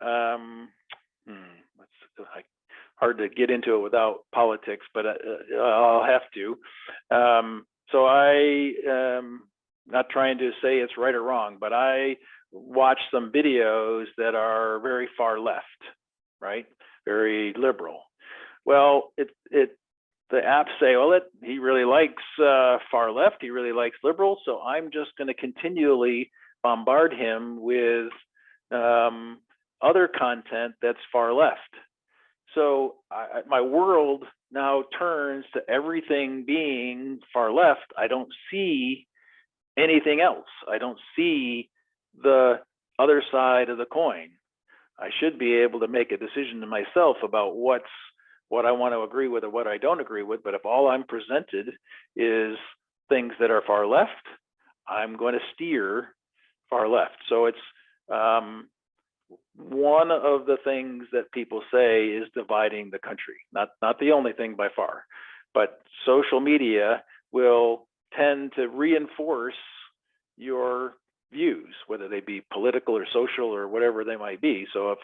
hard to get into it without politics, but I'll have to. So not trying to say it's right or wrong, but I watch some videos that are very far left, right? Very liberal. Well, the apps say, well, he really likes far left, he really likes liberal, so I'm just going to continually bombard him with other content that's far left. So my world now turns to everything being far left. I don't see anything else. I don't see the other side of the coin. I should be able to make a decision to myself about what's what I want to agree with or what I don't agree with, but if all I'm presented is things that are far left, I'm going to steer far left. So it's one of the things that people say is dividing the country. Not the only thing by far, but social media will tend to reinforce your views, whether they be political or social or whatever they might be. So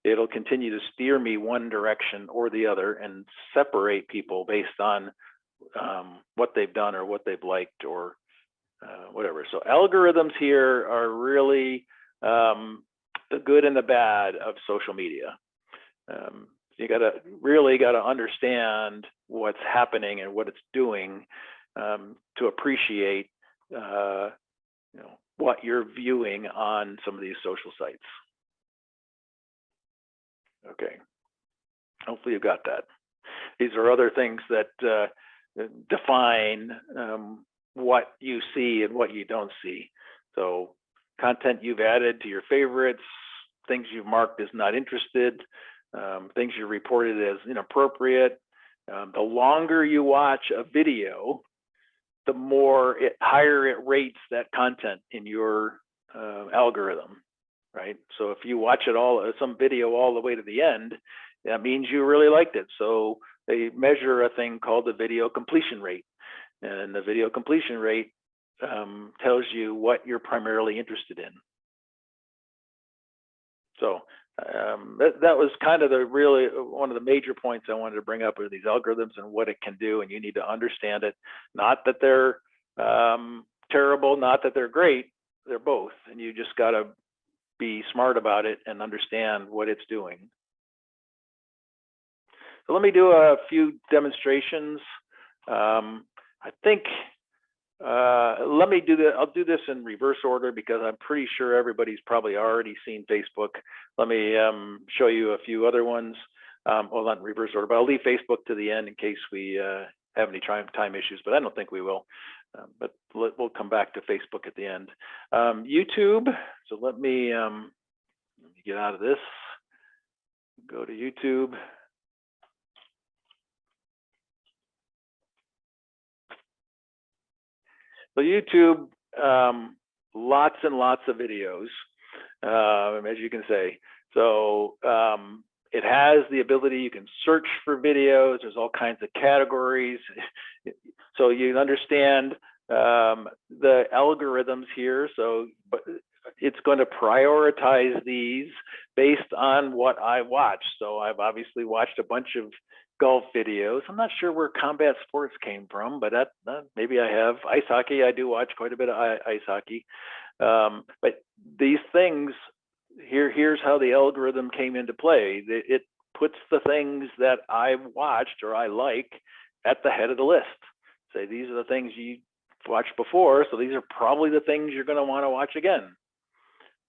it'll continue to steer me one direction or the other and separate people based on what they've done or what they've liked or whatever. So algorithms here are really the good and the bad of social media. You really gotta understand what's happening and what it's doing to appreciate what you're viewing on some of these social sites. Okay, hopefully you got that. These are other things that define what you see and what you don't see. So content you've added to your favorites, things you've marked as not interested, things you reported as inappropriate. The longer you watch a video, the higher it rates that content in your algorithm, right? So if you watch some video all the way to the end, that means you really liked it. So they measure a thing called the video completion rate. And the video completion rate tells you what you're primarily interested in. So that was kind of one of the major points I wanted to bring up are these algorithms and what it can do, and you need to understand it. Not that they're terrible, not that they're great, they're both, and you just got to be smart about it and understand what it's doing. So let me do a few demonstrations. I think let me do that. I'll do this in reverse order because I'm pretty sure everybody's probably already seen Facebook. Let me show you a few other ones. Well, not in reverse order, but I'll leave Facebook to the end in case we have any time issues, but I don't think we will. But we'll come back to Facebook at the end. YouTube. So let me get out of this. Go to YouTube. So YouTube, lots and lots of videos, as you can say. So it has the ability, you can search for videos, there's all kinds of categories. So you understand the algorithms here. So it's going to prioritize these based on what I watch. So I've obviously watched a bunch of golf videos. I'm not sure where combat sports came from, but maybe I have. Ice hockey, I do watch quite a bit of ice hockey. But these things, here's how the algorithm came into play. It puts the things that I've watched or I like at the head of the list. Say these are the things you watched before, so these are probably the things you're going to want to watch again.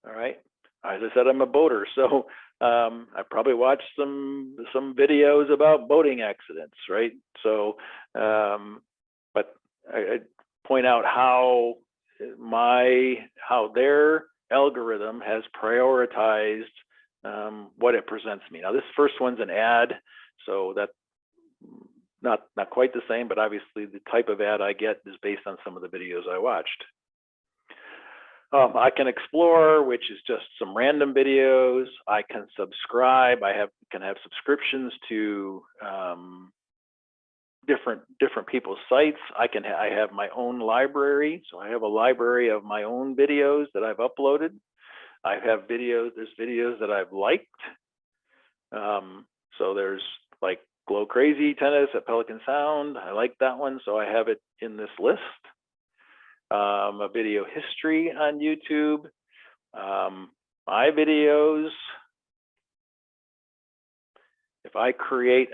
All right. As I said, I'm a boater, so I probably watched some videos about boating accidents, right? So, but I point out how their algorithm has prioritized what it presents me. Now, this first one's an ad, so that's not quite the same, but obviously the type of ad I get is based on some of the videos I watched. I can explore, which is just some random videos. I can subscribe. Can have subscriptions to different people's sites. I have my own library, so I have a library of my own videos that I've uploaded. I have videos. There's videos that I've liked. So there's like Glow Crazy Tennis at Pelican Sound. I like that one, so I have it in this list. A video history on YouTube, my videos. If I create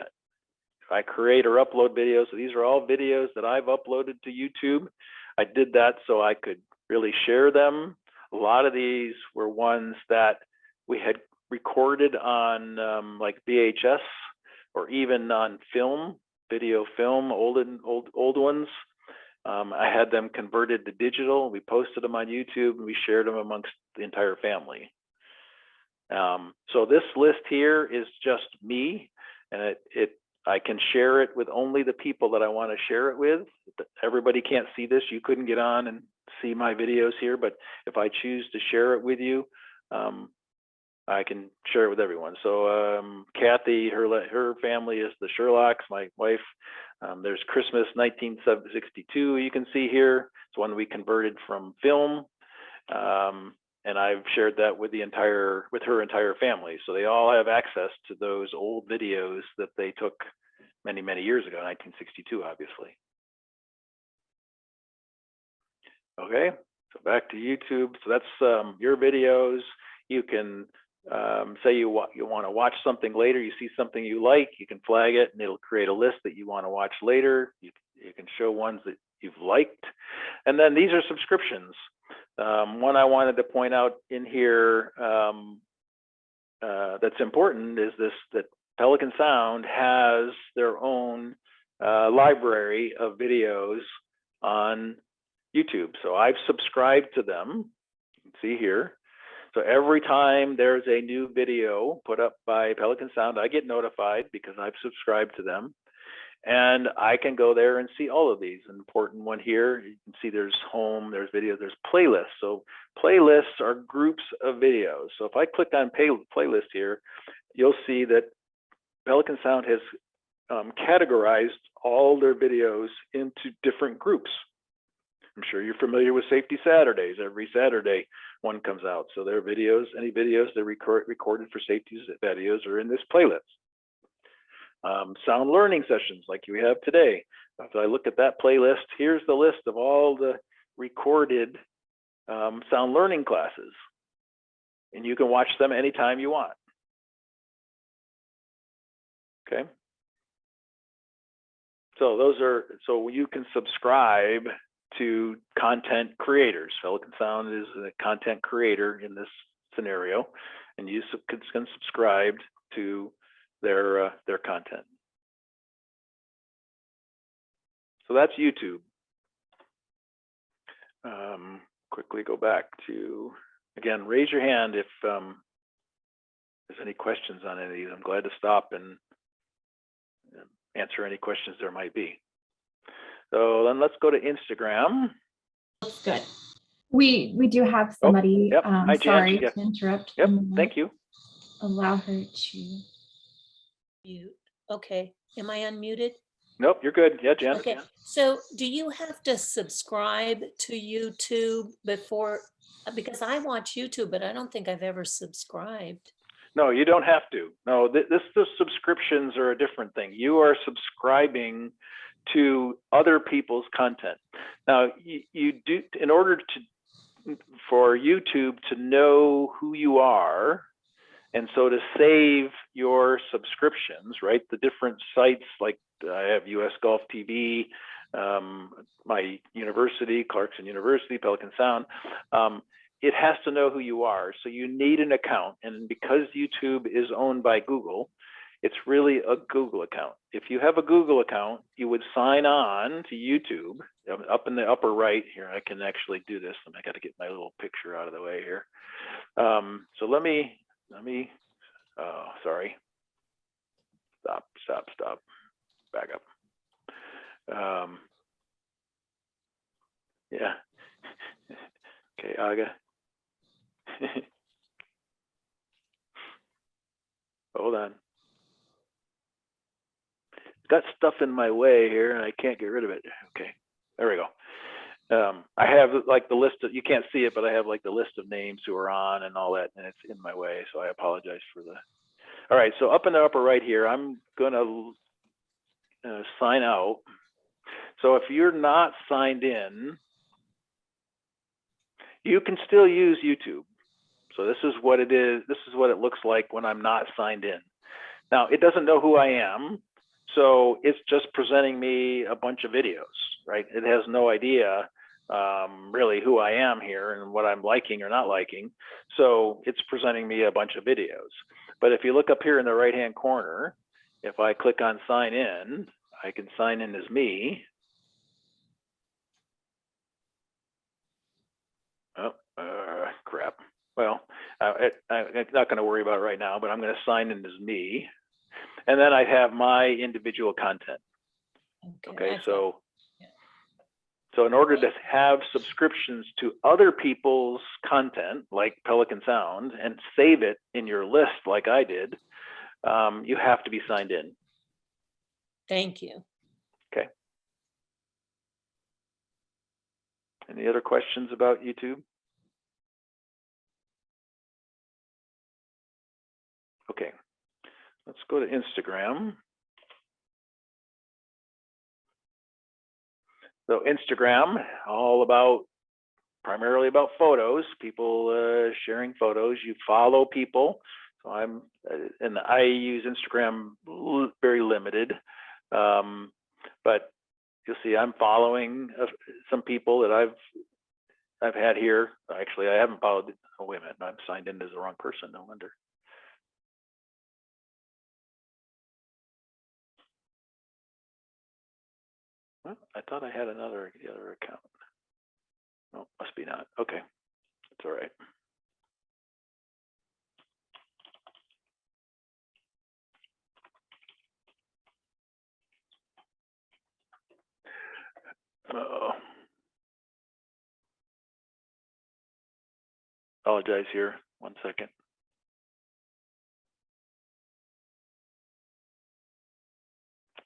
or upload videos, so these are all videos that I've uploaded to YouTube. I did that so I could really share them. A lot of these were ones that we had recorded on like VHS or even on film, video film, old ones. I had them converted to digital. We posted them on YouTube and we shared them amongst the entire family. So this list here is just me, and I can share it with only the people that I want to share it with. Everybody can't see this. You couldn't get on and see my videos here, but if I choose to share it with you, I can share it with everyone. So Kathy, her family is the Sherlocks, my wife. There's Christmas 1962, you can see here. It's one we converted from film. And I've shared that with her entire family. So they all have access to those old videos that they took many, many years ago, 1962, obviously. Okay, so back to YouTube. So that's your videos. You can say you want to watch something later, you see something you like, you can flag it and it'll create a list that you want to watch later. You can show ones that you've liked. And then these are subscriptions. One I wanted to point out in here that's important is that Pelican Sound has their own library of videos on YouTube. So I've subscribed to them, you can see here. So every time there's a new video put up by Pelican Sound, I get notified because I've subscribed to them. And I can go there and see all of these. An important one here, you can see there's home, there's videos, there's playlists. So playlists are groups of videos. So if I click on playlist here, you'll see that Pelican Sound has categorized all their videos into different groups. I'm sure you're familiar with Safety Saturdays. Every Saturday one comes out. So their videos, any videos they recorded for safety videos are in this playlist. Sound learning sessions like we have today. If I look at that playlist, here's the list of all the recorded sound learning classes. And you can watch them anytime you want. Okay. So you can subscribe to content creators. Pelican Sound is a content creator in this scenario, and you can subscribe to their content. So that's YouTube. Quickly go back to, again, raise your hand if there's any questions on any of these. I'm glad to stop and answer any questions there might be. So then let's go to Instagram. Looks good. We do have somebody. Yep. Hi, Jan. Sorry to interrupt. Yep. Thank you. Allow her to mute. Okay. Am I unmuted? Nope, you're good. Yeah, Jan. Okay. So do you have to subscribe to YouTube before? Because I watch YouTube, but I don't think I've ever subscribed. No, you don't have to. No, the subscriptions are a different thing. You are subscribing to other people's content. Now, you do, in order for YouTube to know who you are, and so to save your subscriptions, right? The different sites, like I have US Golf TV, my university, Clarkson University, Pelican Sound, it has to know who you are. So you need an account. And because YouTube is owned by Google, it's really a Google account. If you have a Google account, you would sign on to YouTube up in the upper right here. I can actually do this. I got to get my little picture out of the way here. So let me, oh, sorry. Stop. Back up. Yeah. Okay, Aga. Hold on. It's got stuff in my way here and I can't get rid of it. Okay, there we go. I have like the list of, you can't see it, but I have like the list of names who are on and all that, and it's in my way. So I apologize for the, all right. So up in the upper right here, I'm gonna sign out. So if you're not signed in, you can still use YouTube. So this is what it is. This is what it looks like when I'm not signed in. Now, it doesn't know who I am. So it's just presenting me a bunch of videos, right? It has no idea really who I am here and what I'm liking or not liking. So it's presenting me a bunch of videos. But if you look up here in the right-hand corner, if I click on sign in, I can sign in as me. Oh, crap. Well, I'm not going to worry about it right now, but I'm going to sign in as me. And then I have my individual content. Okay, so in order to have subscriptions to other people's content, like Pelican Sound, and save it in your list like I did, you have to be signed in. Thank you. Okay. Any other questions about YouTube? Okay, let's go to Instagram. So Instagram, primarily about photos, people sharing photos. You follow people. So and I use Instagram very limited, but you'll see I'm following some people that I've had here. Actually, I haven't followed. Oh, wait a minute, I'm signed in as the wrong person. No wonder. Well, I thought I had the other account. No, must be not. Okay, that's all right. Uh-oh. Apologize here. 1 second.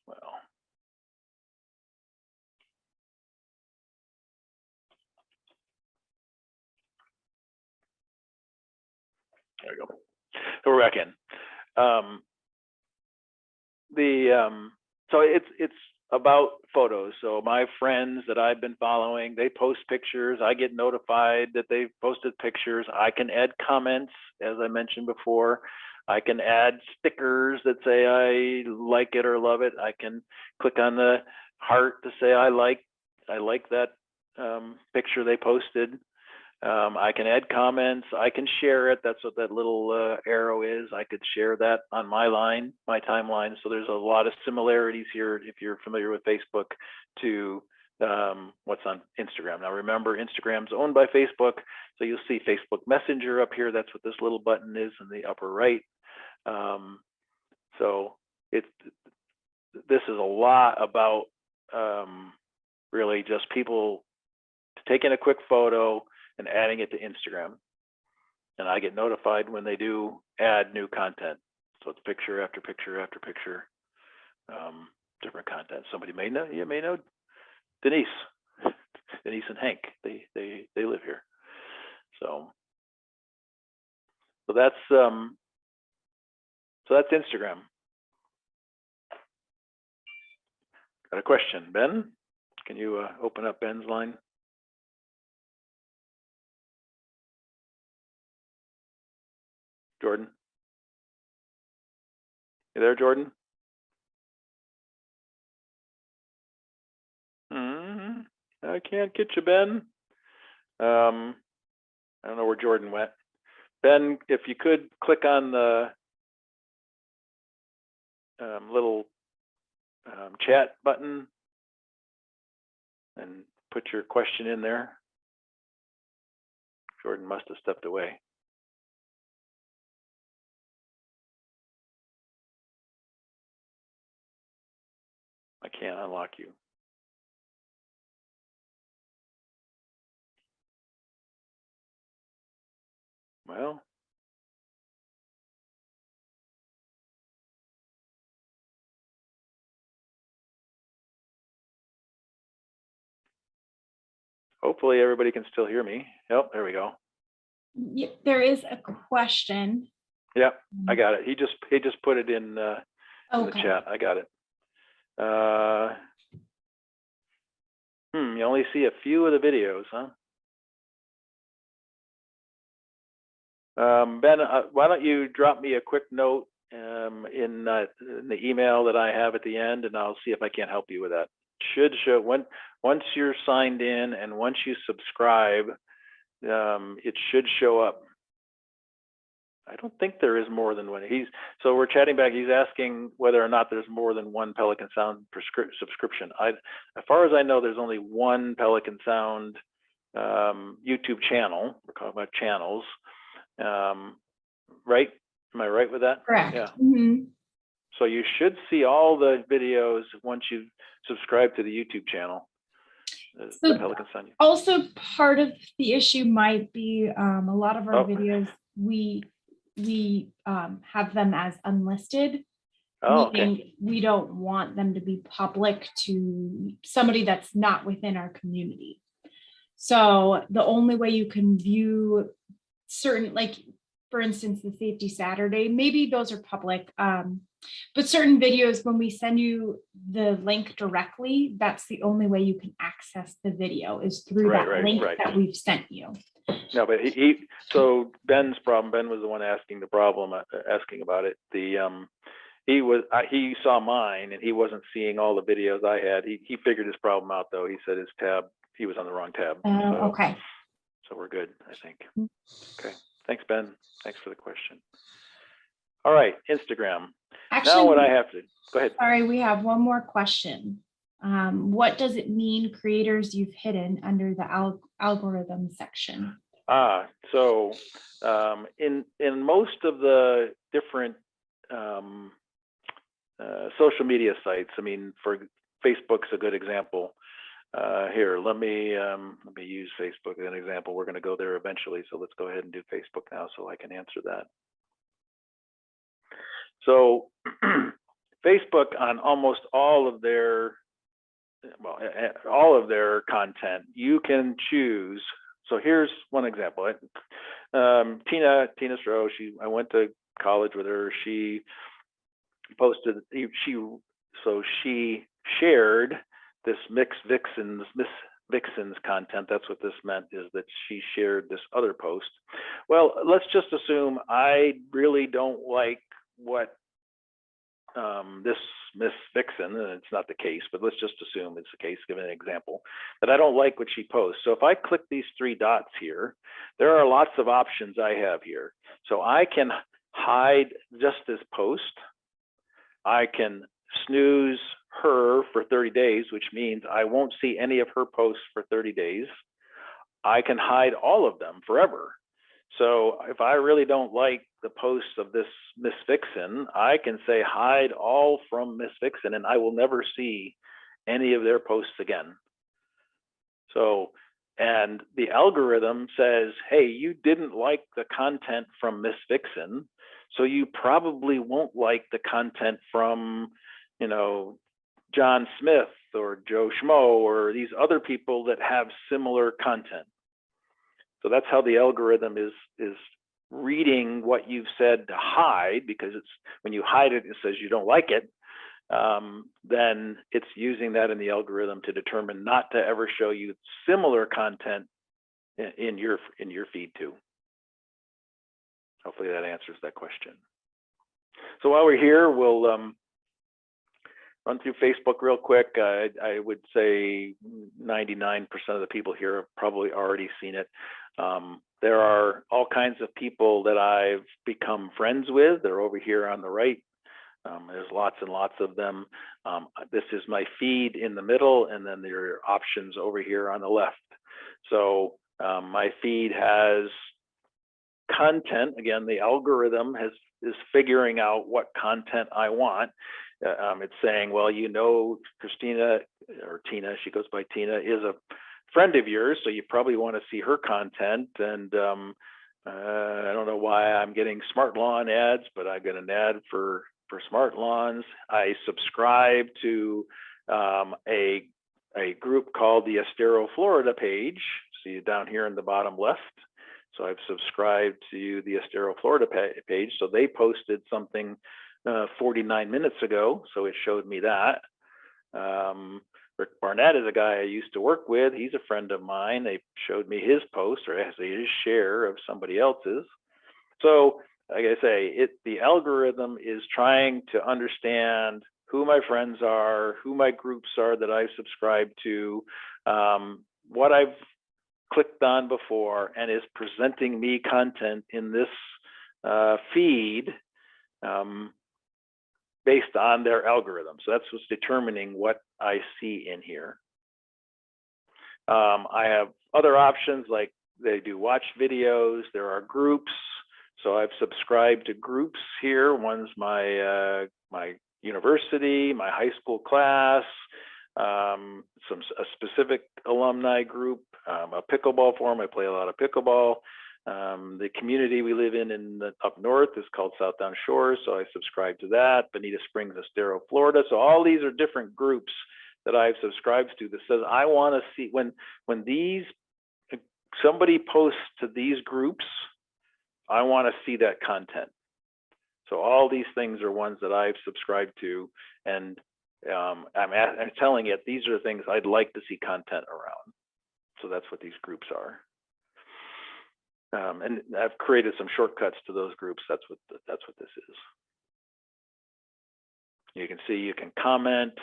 Well. There we go. So we're back in. So it's about photos. So my friends that I've been following, they post pictures. I get notified that they've posted pictures. I can add comments, as I mentioned before. I can add stickers that say I like it or love it. I can click on the heart to say I like that picture they posted. I can add comments. I can share it. That's what that little arrow is. I could share that on my timeline. So there's a lot of similarities here, if you're familiar with Facebook, to what's on Instagram. Now remember, Instagram's owned by Facebook, so you'll see Facebook Messenger up here. That's what this little button is in the upper right. So this is a lot about really just people taking a quick photo and adding it to Instagram. And I get notified when they do add new content. So it's picture after picture after picture, different content. Somebody may know, you may know Denise and Hank. They live here. So that's Instagram. Got a question, Ben? Can you open up Ben's line? Jordan? You there, Jordan? I can't get you, Ben. I don't know where Jordan went. Ben, if you could click on the little chat button and put your question in there. Jordan must have stepped away. I can't unlock you. Well, hopefully everybody can still hear me. Yep, there we go. There is a question. Yep, I got it. He just put it in the chat. I got it. You only see a few of the videos, huh? Ben, why don't you drop me a quick note in the email that I have at the end, and I'll see if I can't help you with that. Should show once you're signed in and once you subscribe, it should show up. I don't think there is more than one. So we're chatting back. He's asking whether or not there's more than one Pelican Sound subscription. As far as I know, there's only one Pelican Sound YouTube channel. We're talking about channels. Right? Am I right with that? Correct. Yeah. Mhm. So you should see all the videos once you subscribe to the YouTube channel, the So Pelican Sun. also part of the issue might be a lot of our Oh. videos, we have them as unlisted, Oh, okay. meaning we don't want them to be public to somebody that's not within our community. So the only way you can view certain, like, for instance, the Safety Saturday, maybe those are public. But certain videos, when we send you the link directly, that's the only way you can access the video is through Right, that right, link right. that we've sent you. No, but so Ben's problem, Ben was the one asking the problem, asking about it. He saw mine and he wasn't seeing all the videos I had. He figured his problem out though. He said his tab, he was on the wrong tab. Okay. So we're good, I think. Okay, thanks, Ben. Thanks for the question. All right, Instagram. Actually, Now what I have to, go ahead. sorry, we have one more question. What does it mean, creators you've hidden, under the algorithm section? So in most of the different social media sites, I mean, for Facebook's a good example. Here, let me use Facebook as an example. We're going to go there eventually, so let's go ahead and do Facebook now so I can answer that. So Facebook, on almost all of their, well, all of their content, you can choose. So here's one example. Tina Stroh, I went to college with her. She posted, she shared this Miss Vixen's content. That's what this meant, is that she shared this other post. Well, let's just assume I really don't like what this Miss Vixen, and it's not the case, but let's just assume it's the case, give an example, that I don't like what she posts. So if I click these three dots here, there are lots of options I have here. So I can hide just this post. I can snooze her for 30 days, which means I won't see any of her posts for 30 days. I can hide all of them forever. So if I really don't like the posts of this Miss Vixen, I can say hide all from Miss Vixen, and I will never see any of their posts again. So, and the algorithm says, hey, you didn't like the content from Miss Vixen, so you probably won't like the content from, John Smith or Joe Schmo or these other people that have similar content. So that's how the algorithm is reading what you've said to hide, because it's, when you hide it, it says you don't like it. Then it's using that in the algorithm to determine not to ever show you similar content in your feed too. Hopefully that answers that question. So while we're here, we'll run through Facebook real quick. I would say 99% of the people here have probably already seen it. There are all kinds of people that I've become friends with. They're over here on the right. There's lots and lots of them. This is my feed in the middle, and then there are options over here on the left. So my feed has content. Again, the algorithm is figuring out what content I want. It's saying, well, Christina, or Tina, she goes by Tina, is a friend of yours, so you probably want to see her content. And I don't know why I'm getting Smart Lawn ads, but I get an ad for Smart Lawns. I subscribe to a group called the Estero, Florida page. See down here in the bottom left. So I've subscribed to the Estero, Florida page. So they posted something 49 minutes ago, so it showed me that. Rick Barnett is a guy I used to work with. He's a friend of mine. They showed me his post, or actually his share of somebody else's. So like I say, the algorithm is trying to understand who my friends are, who my groups are that I subscribe to, what I've clicked on before, and is presenting me content in this feed based on their algorithm. So that's what's determining what I see in here. I have other options, like they do watch videos. There are groups. So I've subscribed to groups here. One's my my university, my high school class, a specific alumni group, a pickleball forum. I play a lot of pickleball. The community we live in up north is called Southdown Shores, so I subscribe to that. Bonita Springs, Estero, Florida. So all these are different groups that I've subscribed to that says I want to see when somebody posts to these groups, I want to see that content. So all these things are ones that I've subscribed to, and I'm telling you, these are the things I'd like to see content around. So that's what these groups are. And I've created some shortcuts to those groups. That's what this is. You can see, you can comment,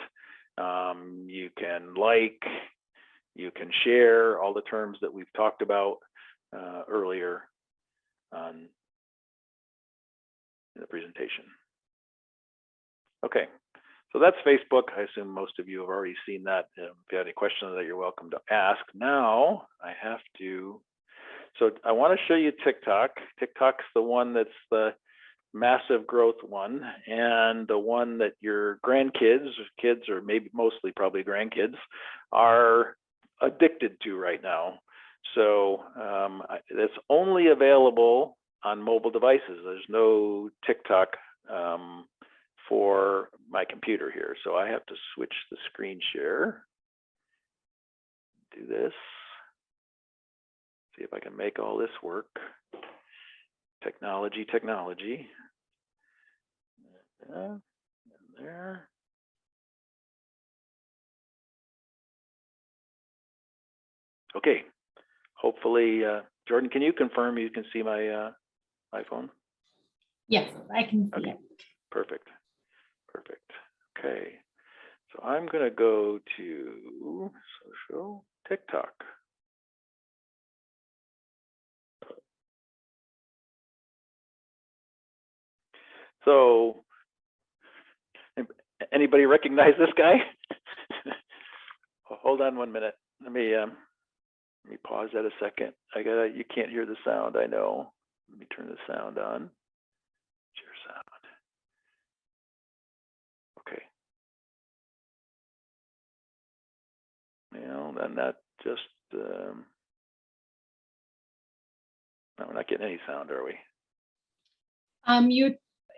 you can like, you can share, all the terms that we've talked about earlier in the presentation. Okay, so that's Facebook. I assume most of you have already seen that. If you have any questions that you're welcome to ask. Now I have to, so I want to show you TikTok. TikTok's the one that's the massive growth one, and the one that your grandkids, kids, or maybe mostly probably grandkids, are addicted to right now. So it's only available on mobile devices. There's no TikTok for my computer here. So I have to switch the screen share. Do this. See if I can make all this work. Technology. And there. Okay. Hopefully, Jordan, can you confirm you can see my iPhone? Yes, I can see Okay. it. Perfect. Okay. So I'm going to go to social TikTok. So anybody recognize this guy? Hold on 1 minute. Let me pause that a second. You can't hear the sound, I know. Let me turn the sound on. Share sound. Okay. Well, then that just no, we're not getting any sound, are we?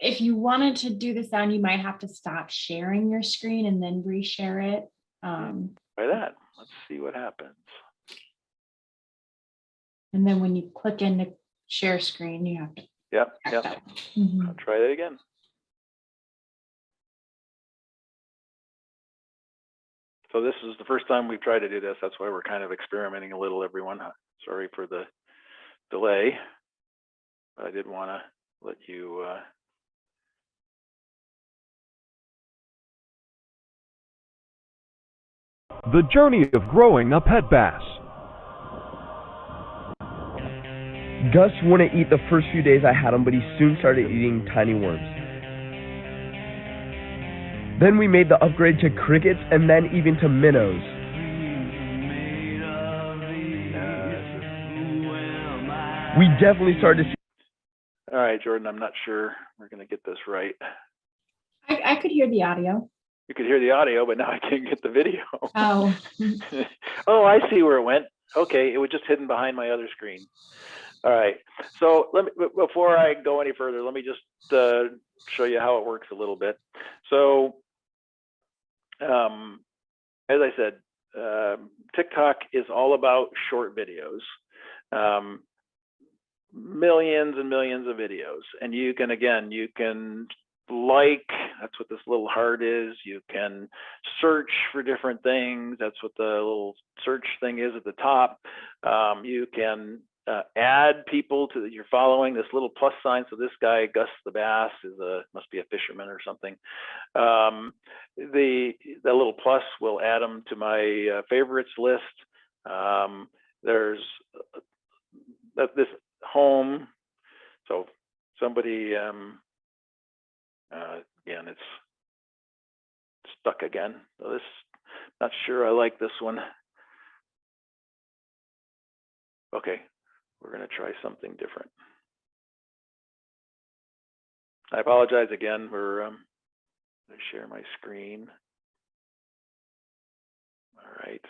If you wanted to do the sound, you might have to stop sharing your screen and then reshare it. Try that. Let's see what happens. And then when you click into share screen, you have to. Yep. Mm-hmm. I'll try that again. So this is the first time we've tried to do this. That's why we're kind of experimenting a little, everyone. Sorry for the delay, but I did want to let you The journey of growing a pet bass. Gus wouldn't eat the first few days I had him, but he soon started eating tiny worms. Then we made the upgrade to crickets and then even to minnows. We definitely started to see. All right, Jordan, I'm not sure we're going to get this right. I could hear the audio. You could hear the audio, but now I can't get the video. Oh. Oh, I see where it went. Okay, it was just hidden behind my other screen. All right, so before I go any further, let me just show you how it works a little bit. So, as I said, TikTok is all about short videos. Millions and millions of videos, and you can like, that's what this little heart is. You can search for different things. That's what the little search thing is at the top. You can add people to you're following, this little plus sign. So this guy, Gus the Bass, must be a fisherman or something. The little plus will add them to my favorites list. There's this home. So somebody, again, it's stuck again. So this, not sure I like this one. Okay, we're gonna try something different. I apologize again for I share my screen. All right.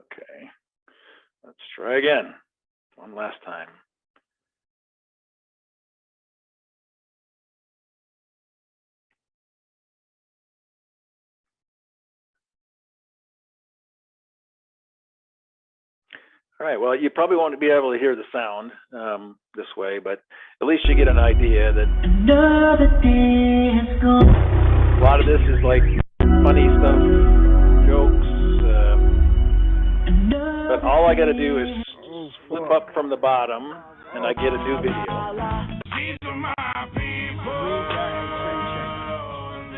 Okay, let's try again. One last time. All right, well, you probably won't be able to hear the sound this way, but at least you get an idea that a lot of this is like funny stuff, jokes, but all I got to do is flip up from the bottom and I get a new video.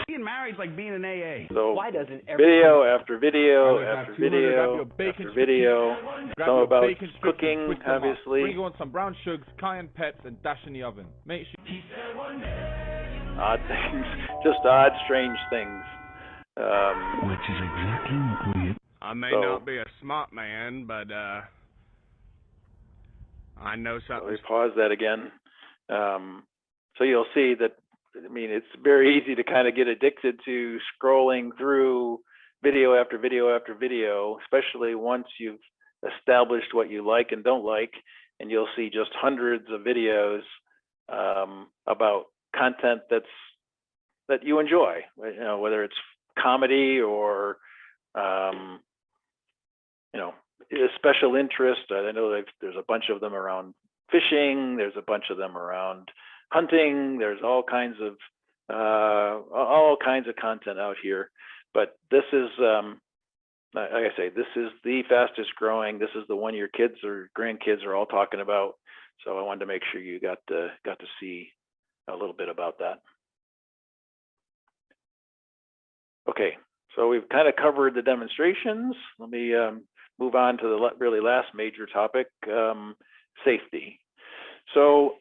Being married is like being in AA. So Why doesn't video after video Grab after 200, grab video your bacon after video, Grab some your about bacon strips and cooking, twist them up. obviously. Bring on some brown sugars, cayenne peps, and dash in the oven. Make sure. Odd things, just odd, strange things. Which is exactly what we... I may So- not be a smart man, but I know Let something. me pause that again. So you'll see that, I mean, it's very easy to kind of get addicted to scrolling through video after video after video, especially once you've established what you like and don't like, and you'll see just hundreds of videos about content that you enjoy, you know, whether it's comedy or you know, a special interest. I know there's a bunch of them around fishing. There's a bunch of them around hunting. There's all kinds of content out here. But this is, like I say, this is the fastest growing. This is the one your kids or grandkids are all talking about. So I wanted to make sure you got to see a little bit about that. Okay, so we've kind of covered the demonstrations. Let me move on to the really last major topic, safety. So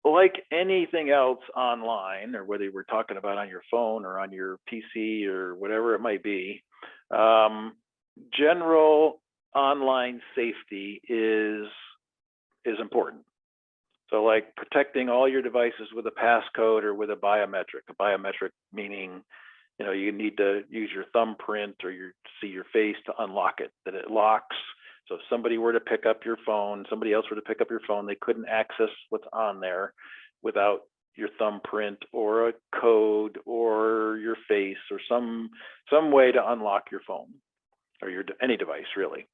like anything else online, or whether we're talking about on your phone or on your PC or whatever it might be, general online safety is important. So like protecting all your devices with a passcode or with a biometric meaning, you know, you need to use your thumbprint or see your face to unlock it, that it locks. So if somebody were to pick up your phone, somebody else were to pick up your phone, they couldn't access what's on there without your thumbprint or a code or your face or some way to unlock your phone or any device really.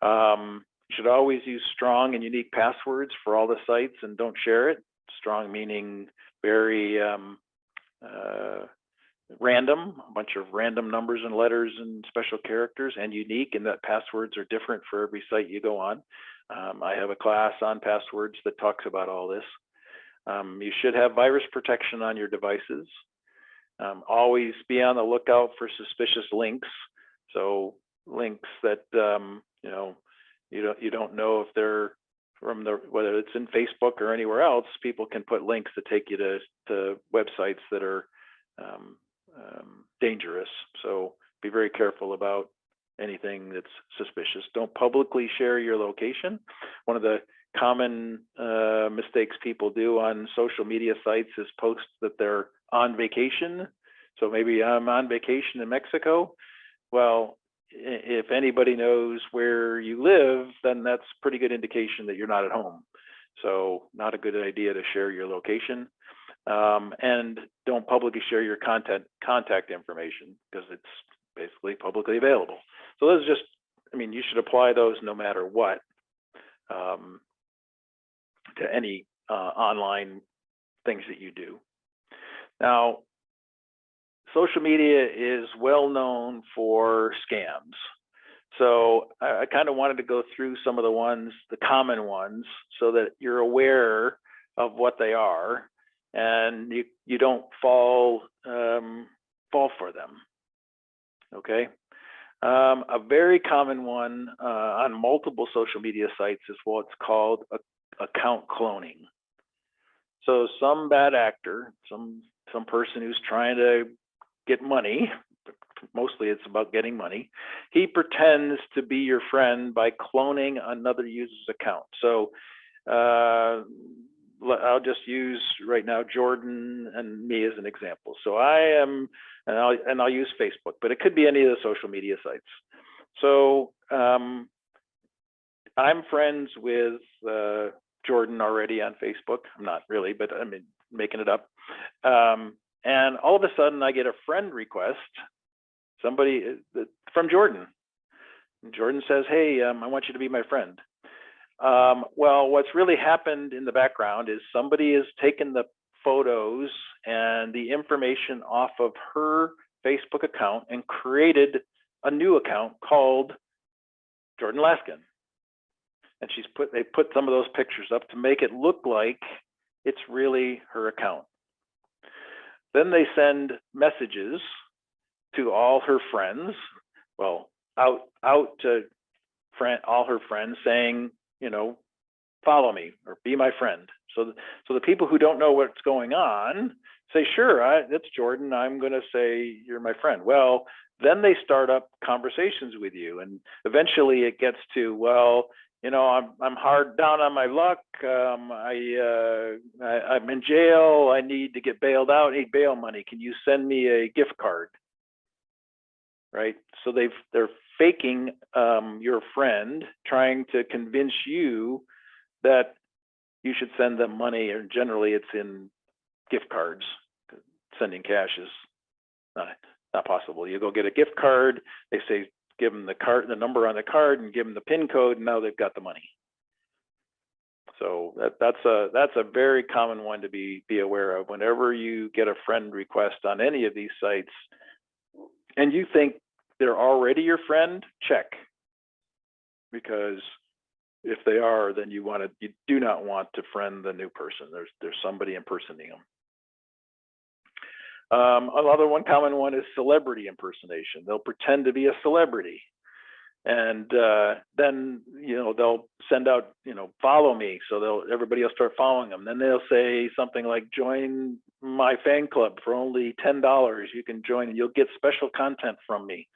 You should always use strong and unique passwords for all the sites and don't share it. Strong meaning very random, a bunch of random numbers and letters and special characters, and unique in that passwords are different for every site you go on. I have a class on passwords that talks about all this. You should have virus protection on your devices. Always be on the lookout for suspicious links. So links that you know, you don't know if they're from whether it's in Facebook or anywhere else. People can put links that take you to websites that are dangerous. So be very careful about anything that's suspicious. Don't publicly share your location. One of the common mistakes people do on social media sites is post that they're on vacation. So maybe I'm on vacation in Mexico. Well, if anybody knows where you live, then that's a pretty good indication that you're not at home. So not a good idea to share your location. And don't publicly share your contact information because it's basically publicly available. So those are just, I mean, you should apply those no matter what to any online things that you do. Now, social media is well known for scams. So I kind of wanted to go through some of the common ones, so that you're aware of what they are and you don't fall for them. Okay. A very common one on multiple social media sites is what's called account cloning. So some bad actor, some person who's trying to get money, mostly it's about getting money. He pretends to be your friend by cloning another user's account. So I'll just use right now Jordan and me as an example. So I am, and I'll use Facebook, but it could be any of the social media sites. So I'm friends with Jordan already on Facebook. I'm not really, but I mean, making it up. And all of a sudden I get a friend request, somebody from Jordan. And Jordan says, hey, I want you to be my friend. Well, what's really happened in the background is somebody has taken the photos and the information off of her Facebook account and created a new account called Jordan Laskin. And they put some of those pictures up to make it look like it's really her account. Then they send messages to all her friends, well, out to all her friends saying, you know, follow me or be my friend. So the people who don't know what's going on say, sure, that's Jordan. I'm going to say you're my friend. Well, then they start up conversations with you, and eventually it gets to, well, you know, I'm hard down on my luck. I'm in jail. I need to get bailed out. I need bail money. Can you send me a gift card? Right. So they're faking your friend, trying to convince you that you should send them money, or generally it's in gift cards. Sending cash is not possible. You go get a gift card, they say give them the number on the card and give them the PIN code, and now they've got the money. So that's a very common one to be aware of. Whenever you get a friend request on any of these sites and you think they're already your friend, check. Because if they are, then you do not want to friend the new person. There's somebody impersonating them. Another common one is celebrity impersonation. They'll pretend to be a celebrity, and then they'll send out follow me, so everybody will start following them. Then they'll say something like, join my fan club for only $10. You can join and you'll get special content from me.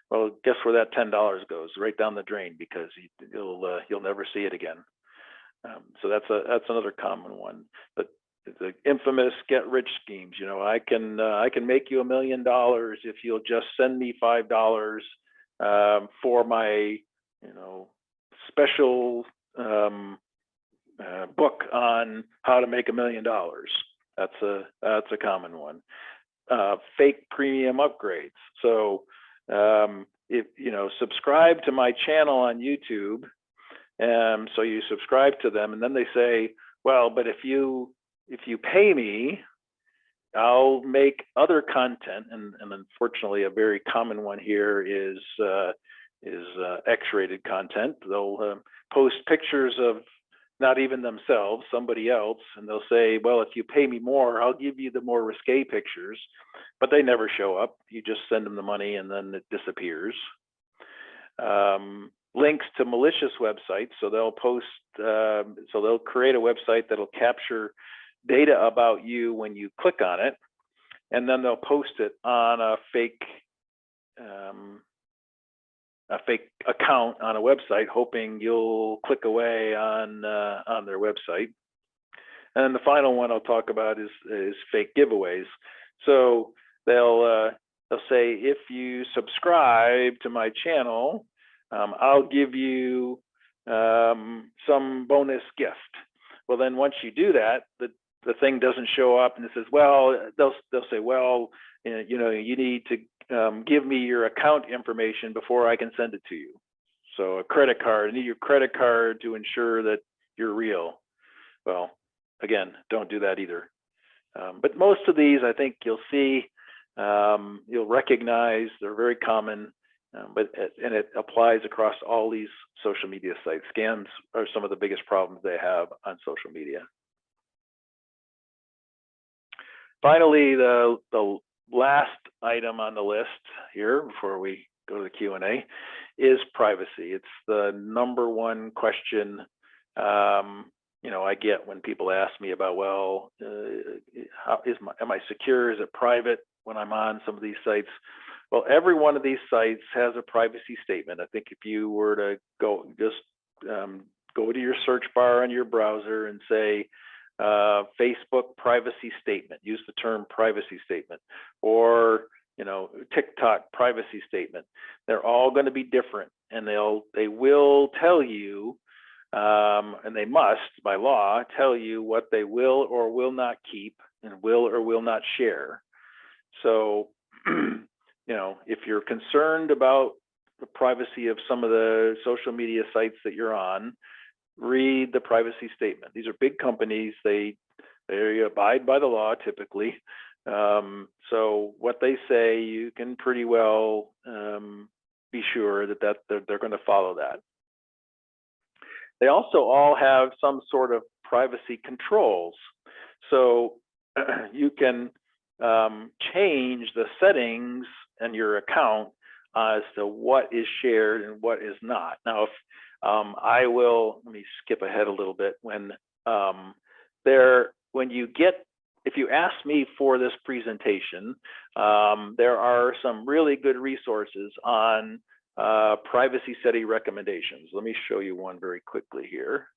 Well, guess where that $10 goes? Right down the drain, because you'll never see it again. So that's another common one. But the infamous get rich schemes. I can make you $1 million if you'll just send me $5 for my special book on how to make $1 million. That's a common one. Fake premium upgrades. So if subscribe to my channel on YouTube, so you subscribe to them, and then they say, well, but if you pay me, I'll make other content, and unfortunately a very common one here is X-rated content. They'll post pictures of not even themselves, somebody else, and they'll say, well, if you pay me more, I'll give you the more risque pictures, but they never show up. You just send them the money and then it disappears. Links to malicious websites. So they'll post, so they'll create a website that'll capture data about you when you click on it, and then they'll post it on a fake account on a website, hoping you'll click away on their website. And then the final one I'll talk about is fake giveaways. So they'll say, if you subscribe to my channel, I'll give you some bonus gift. Well, then once you do that, the thing doesn't show up, and it says, well, they'll say, well, you need to give me your account information before I can send it to you. So a credit card, I need your credit card to ensure that you're real. Well, again, don't do that either. But most of these, I think you'll see, you'll recognize, they're very common, and it applies across all these social media sites. Scams are some of the biggest problems they have on social media. Finally, the last item on the list here before we go to the Q&A is privacy. It's the number one question I get when people ask me about, well, am I secure? Is it private when I'm on some of these sites? Well, every one of these sites has a privacy statement. I think if you were to go go to your search bar on your browser and say Facebook privacy statement, use the term privacy statement, or TikTok privacy statement. They're all going to be different, and they will tell you, and they must by law tell you what they will or will not keep and will or will not share. So, if you're concerned about the privacy of some of the social media sites that you're on, read the privacy statement. These are big companies. They abide by the law typically. So what they say, you can pretty well be sure that they're going to follow that. They also all have some sort of privacy controls. So you can change the settings in your account as to what is shared and what is not. Now, if let me skip ahead a little bit. If you ask me for this presentation, there are some really good resources on privacy setting recommendations. Let me show you one very quickly here.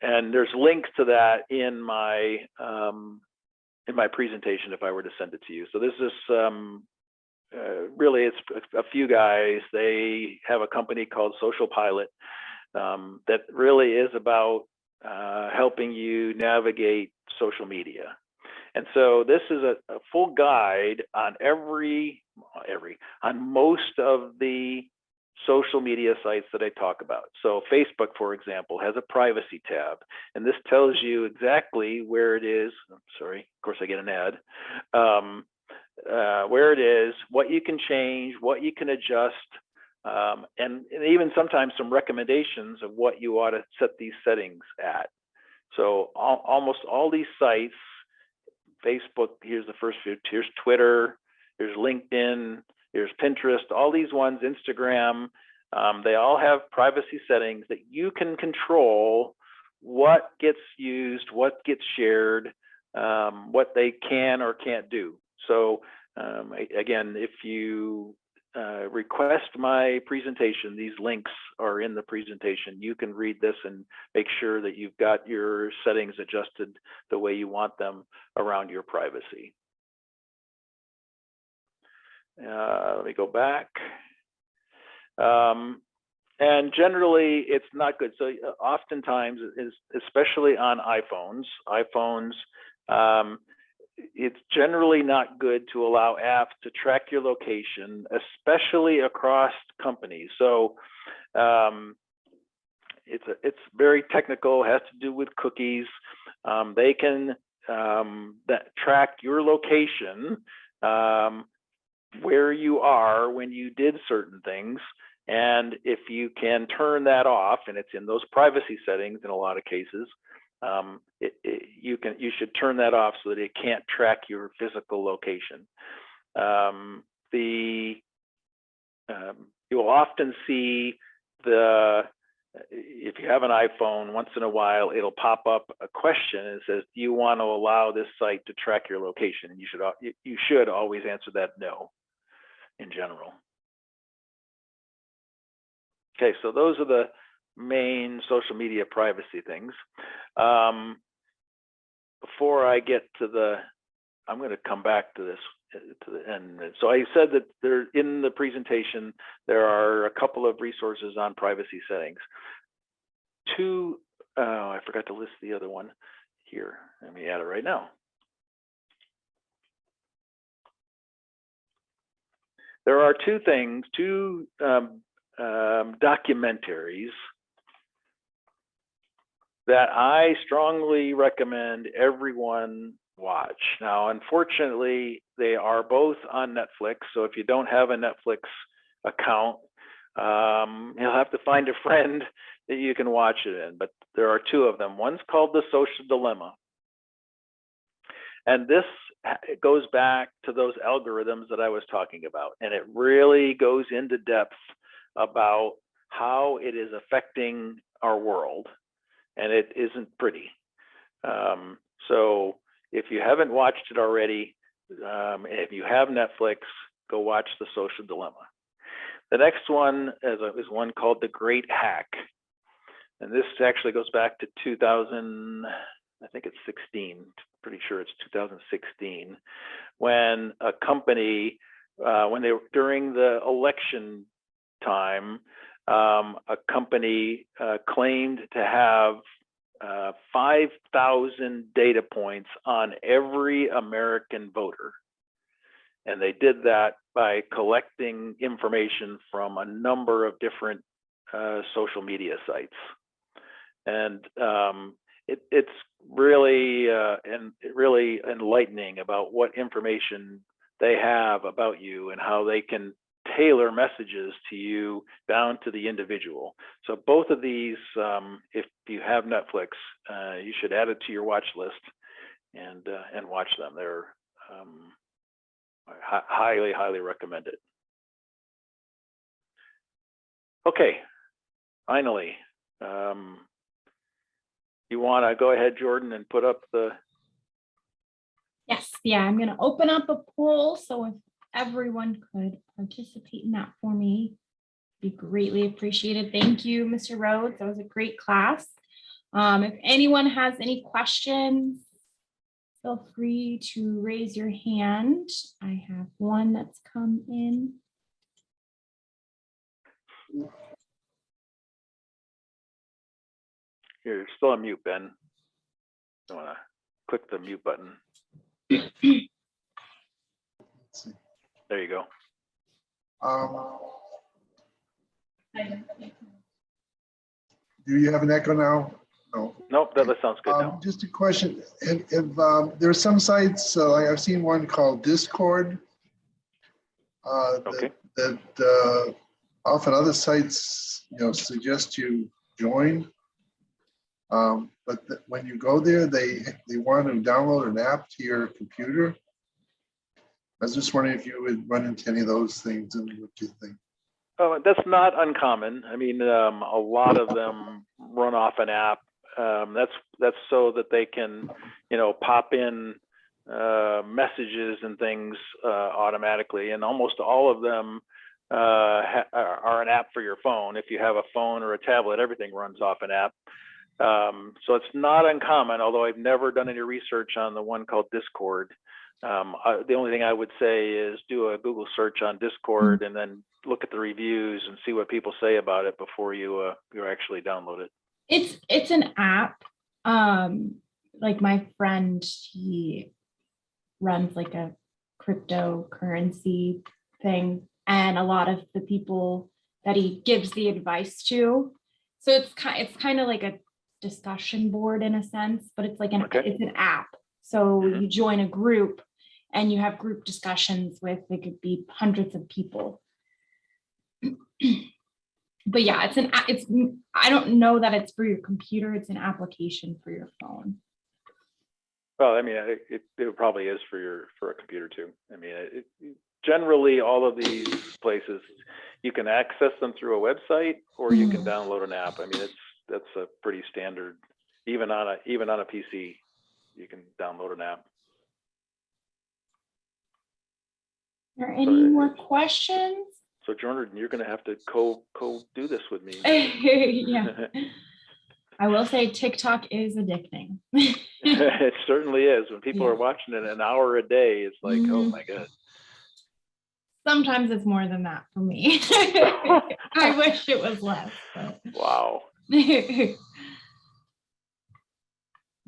And there's links to that in my presentation if I were to send it to you. So this is really, it's a few guys. They have a company called Social Pilot that really is about helping you navigate social media. And so this is a full guide on on most of the social media sites that I talk about. So Facebook, for example, has a privacy tab, and this tells you exactly where it is. I'm sorry, of course I get an ad. Where it is, what you can change, what you can adjust, and even sometimes some recommendations of what you ought to set these settings at. So almost all these sites, Facebook, here's the first few, here's Twitter, here's LinkedIn, here's Pinterest, all these ones, Instagram, they all have privacy settings that you can control what gets used, what gets shared, what they can or can't do. So again, if you request my presentation, these links are in the presentation. You can read this and make sure that you've got your settings adjusted the way you want them around your privacy. Let me go back. And generally, it's not good. So oftentimes, especially on iPhones, it's generally not good to allow apps to track your location, especially across companies. So it's very technical, has to do with cookies. They can track your location, where you are when you did certain things. And if you can turn that off, and it's in those privacy settings in a lot of cases, you should turn that off so that it can't track your physical location. You will often see if you have an iPhone, once in a while it'll pop up a question and it says, do you want to allow this site to track your location? And you should always answer that no, in general. Okay, so those are the main social media privacy things. Before I get to I'm going to come back to this to the end. So I said that in the presentation, there are a couple of resources on privacy settings. I forgot to list the other one here. Let me add it right now. There are two documentaries that I strongly recommend everyone watch. Now, unfortunately, they are both on Netflix. So if you don't have a Netflix account, you'll have to find a friend that you can watch it in. But there are two of them. One's called The Social Dilemma. And this goes back to those algorithms that I was talking about. And it really goes into depth about how it is affecting our world. And it isn't pretty. So if you haven't watched it already, if you have Netflix, go watch The Social Dilemma. The next one is one called The Great Hack. And this actually goes back to 2000, I think it's 16, pretty sure it's 2016, when a company, when they were during the election time, a company claimed to have 5,000 data points on every American voter. And they did that by collecting information from a number of different social media sites. And it's really really enlightening about what information they have about you and how they can tailor messages to you down to the individual. So both of these, if you have Netflix, you should add it to your watch list and watch them. They're highly recommend it. Okay, finally, you want to go ahead, Jordan, and put up the... Yes, yeah, I'm going to open up a poll. So if everyone could participate in that for me, be greatly appreciated. Thank you, Mr. Rhodes. That was a great class. If anyone has any questions, feel free to raise your hand. I have one that's come in. You're still on mute, Ben. You want to click the mute button. There you go. Do you have an echo now? No. Nope, that sounds good now. Just a question. If there are some sites, like I've seen one called Discord, Okay. that often other sites, suggest you join. But when you go there, they want to download an app to your computer. I was just wondering if you would run into any of those things and what you think. Oh, that's not uncommon. I mean, a lot of them run off an app. That's so that they can, pop in messages and things automatically. And almost all of them are an app for your phone. If you have a phone or a tablet, everything runs off an app. So it's not uncommon, although I've never done any research on the one called Discord. The only thing I would say is do a Google search on Discord and then look at the reviews and see what people say about it before you actually download it. It's an app. Like my friend, he runs like a cryptocurrency thing, and a lot of the people that he gives the advice to. So it's kind of like a discussion board in a sense, but it's like it's an app. So you join a group and you have group discussions with, it could be hundreds of people. But yeah, I don't know that it's for your computer. It's an application for your phone. Well, I mean, it probably is for a computer too. I mean, generally all of these places, you can access them through a website or you can download an app. I mean, that's a pretty standard, even on a PC, you can download an app. Are there any more questions? So Jordan, you're going to have to do this with me. Yeah. I will say TikTok is addicting. It certainly is. When people are watching it an hour a day, it's like, oh my God. Sometimes it's more than that for me. I wish it was less. But. Wow.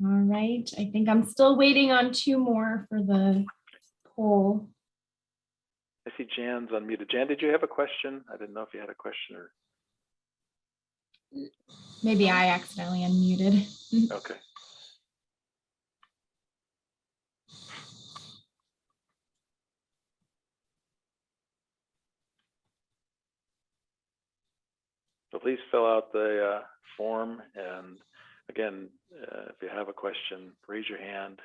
All right. I think I'm still waiting on 2 more for the poll. I see Jan's unmuted. Jan, did you have a question? I didn't know if you had a question or. Maybe I accidentally unmuted. Okay. So please fill out the form. And again, if you have a question, raise your hand.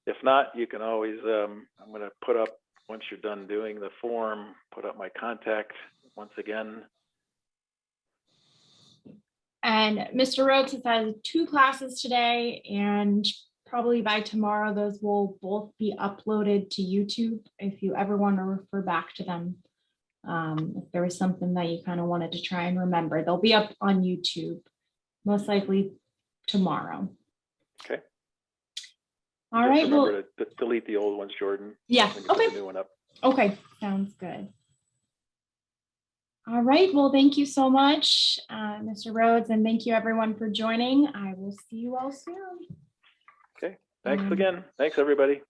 If not, you can always, I'm going to put up, once you're done doing the form, put up my contact once again. And Mr. Rhodes has had 2 classes today and probably by tomorrow, those will both be uploaded to YouTube if you ever want to refer back to them. If there was something that you kind of wanted to try and remember, they'll be up on YouTube, most likely tomorrow. Okay. All Just right, well, remember to delete the old ones, Jordan. yeah, When you put okay, the new one up. okay, sounds good. All right, well, thank you so much, Mr. Rhodes, and thank you everyone for joining. I will see you all soon. Okay, thanks again. Thanks, everybody.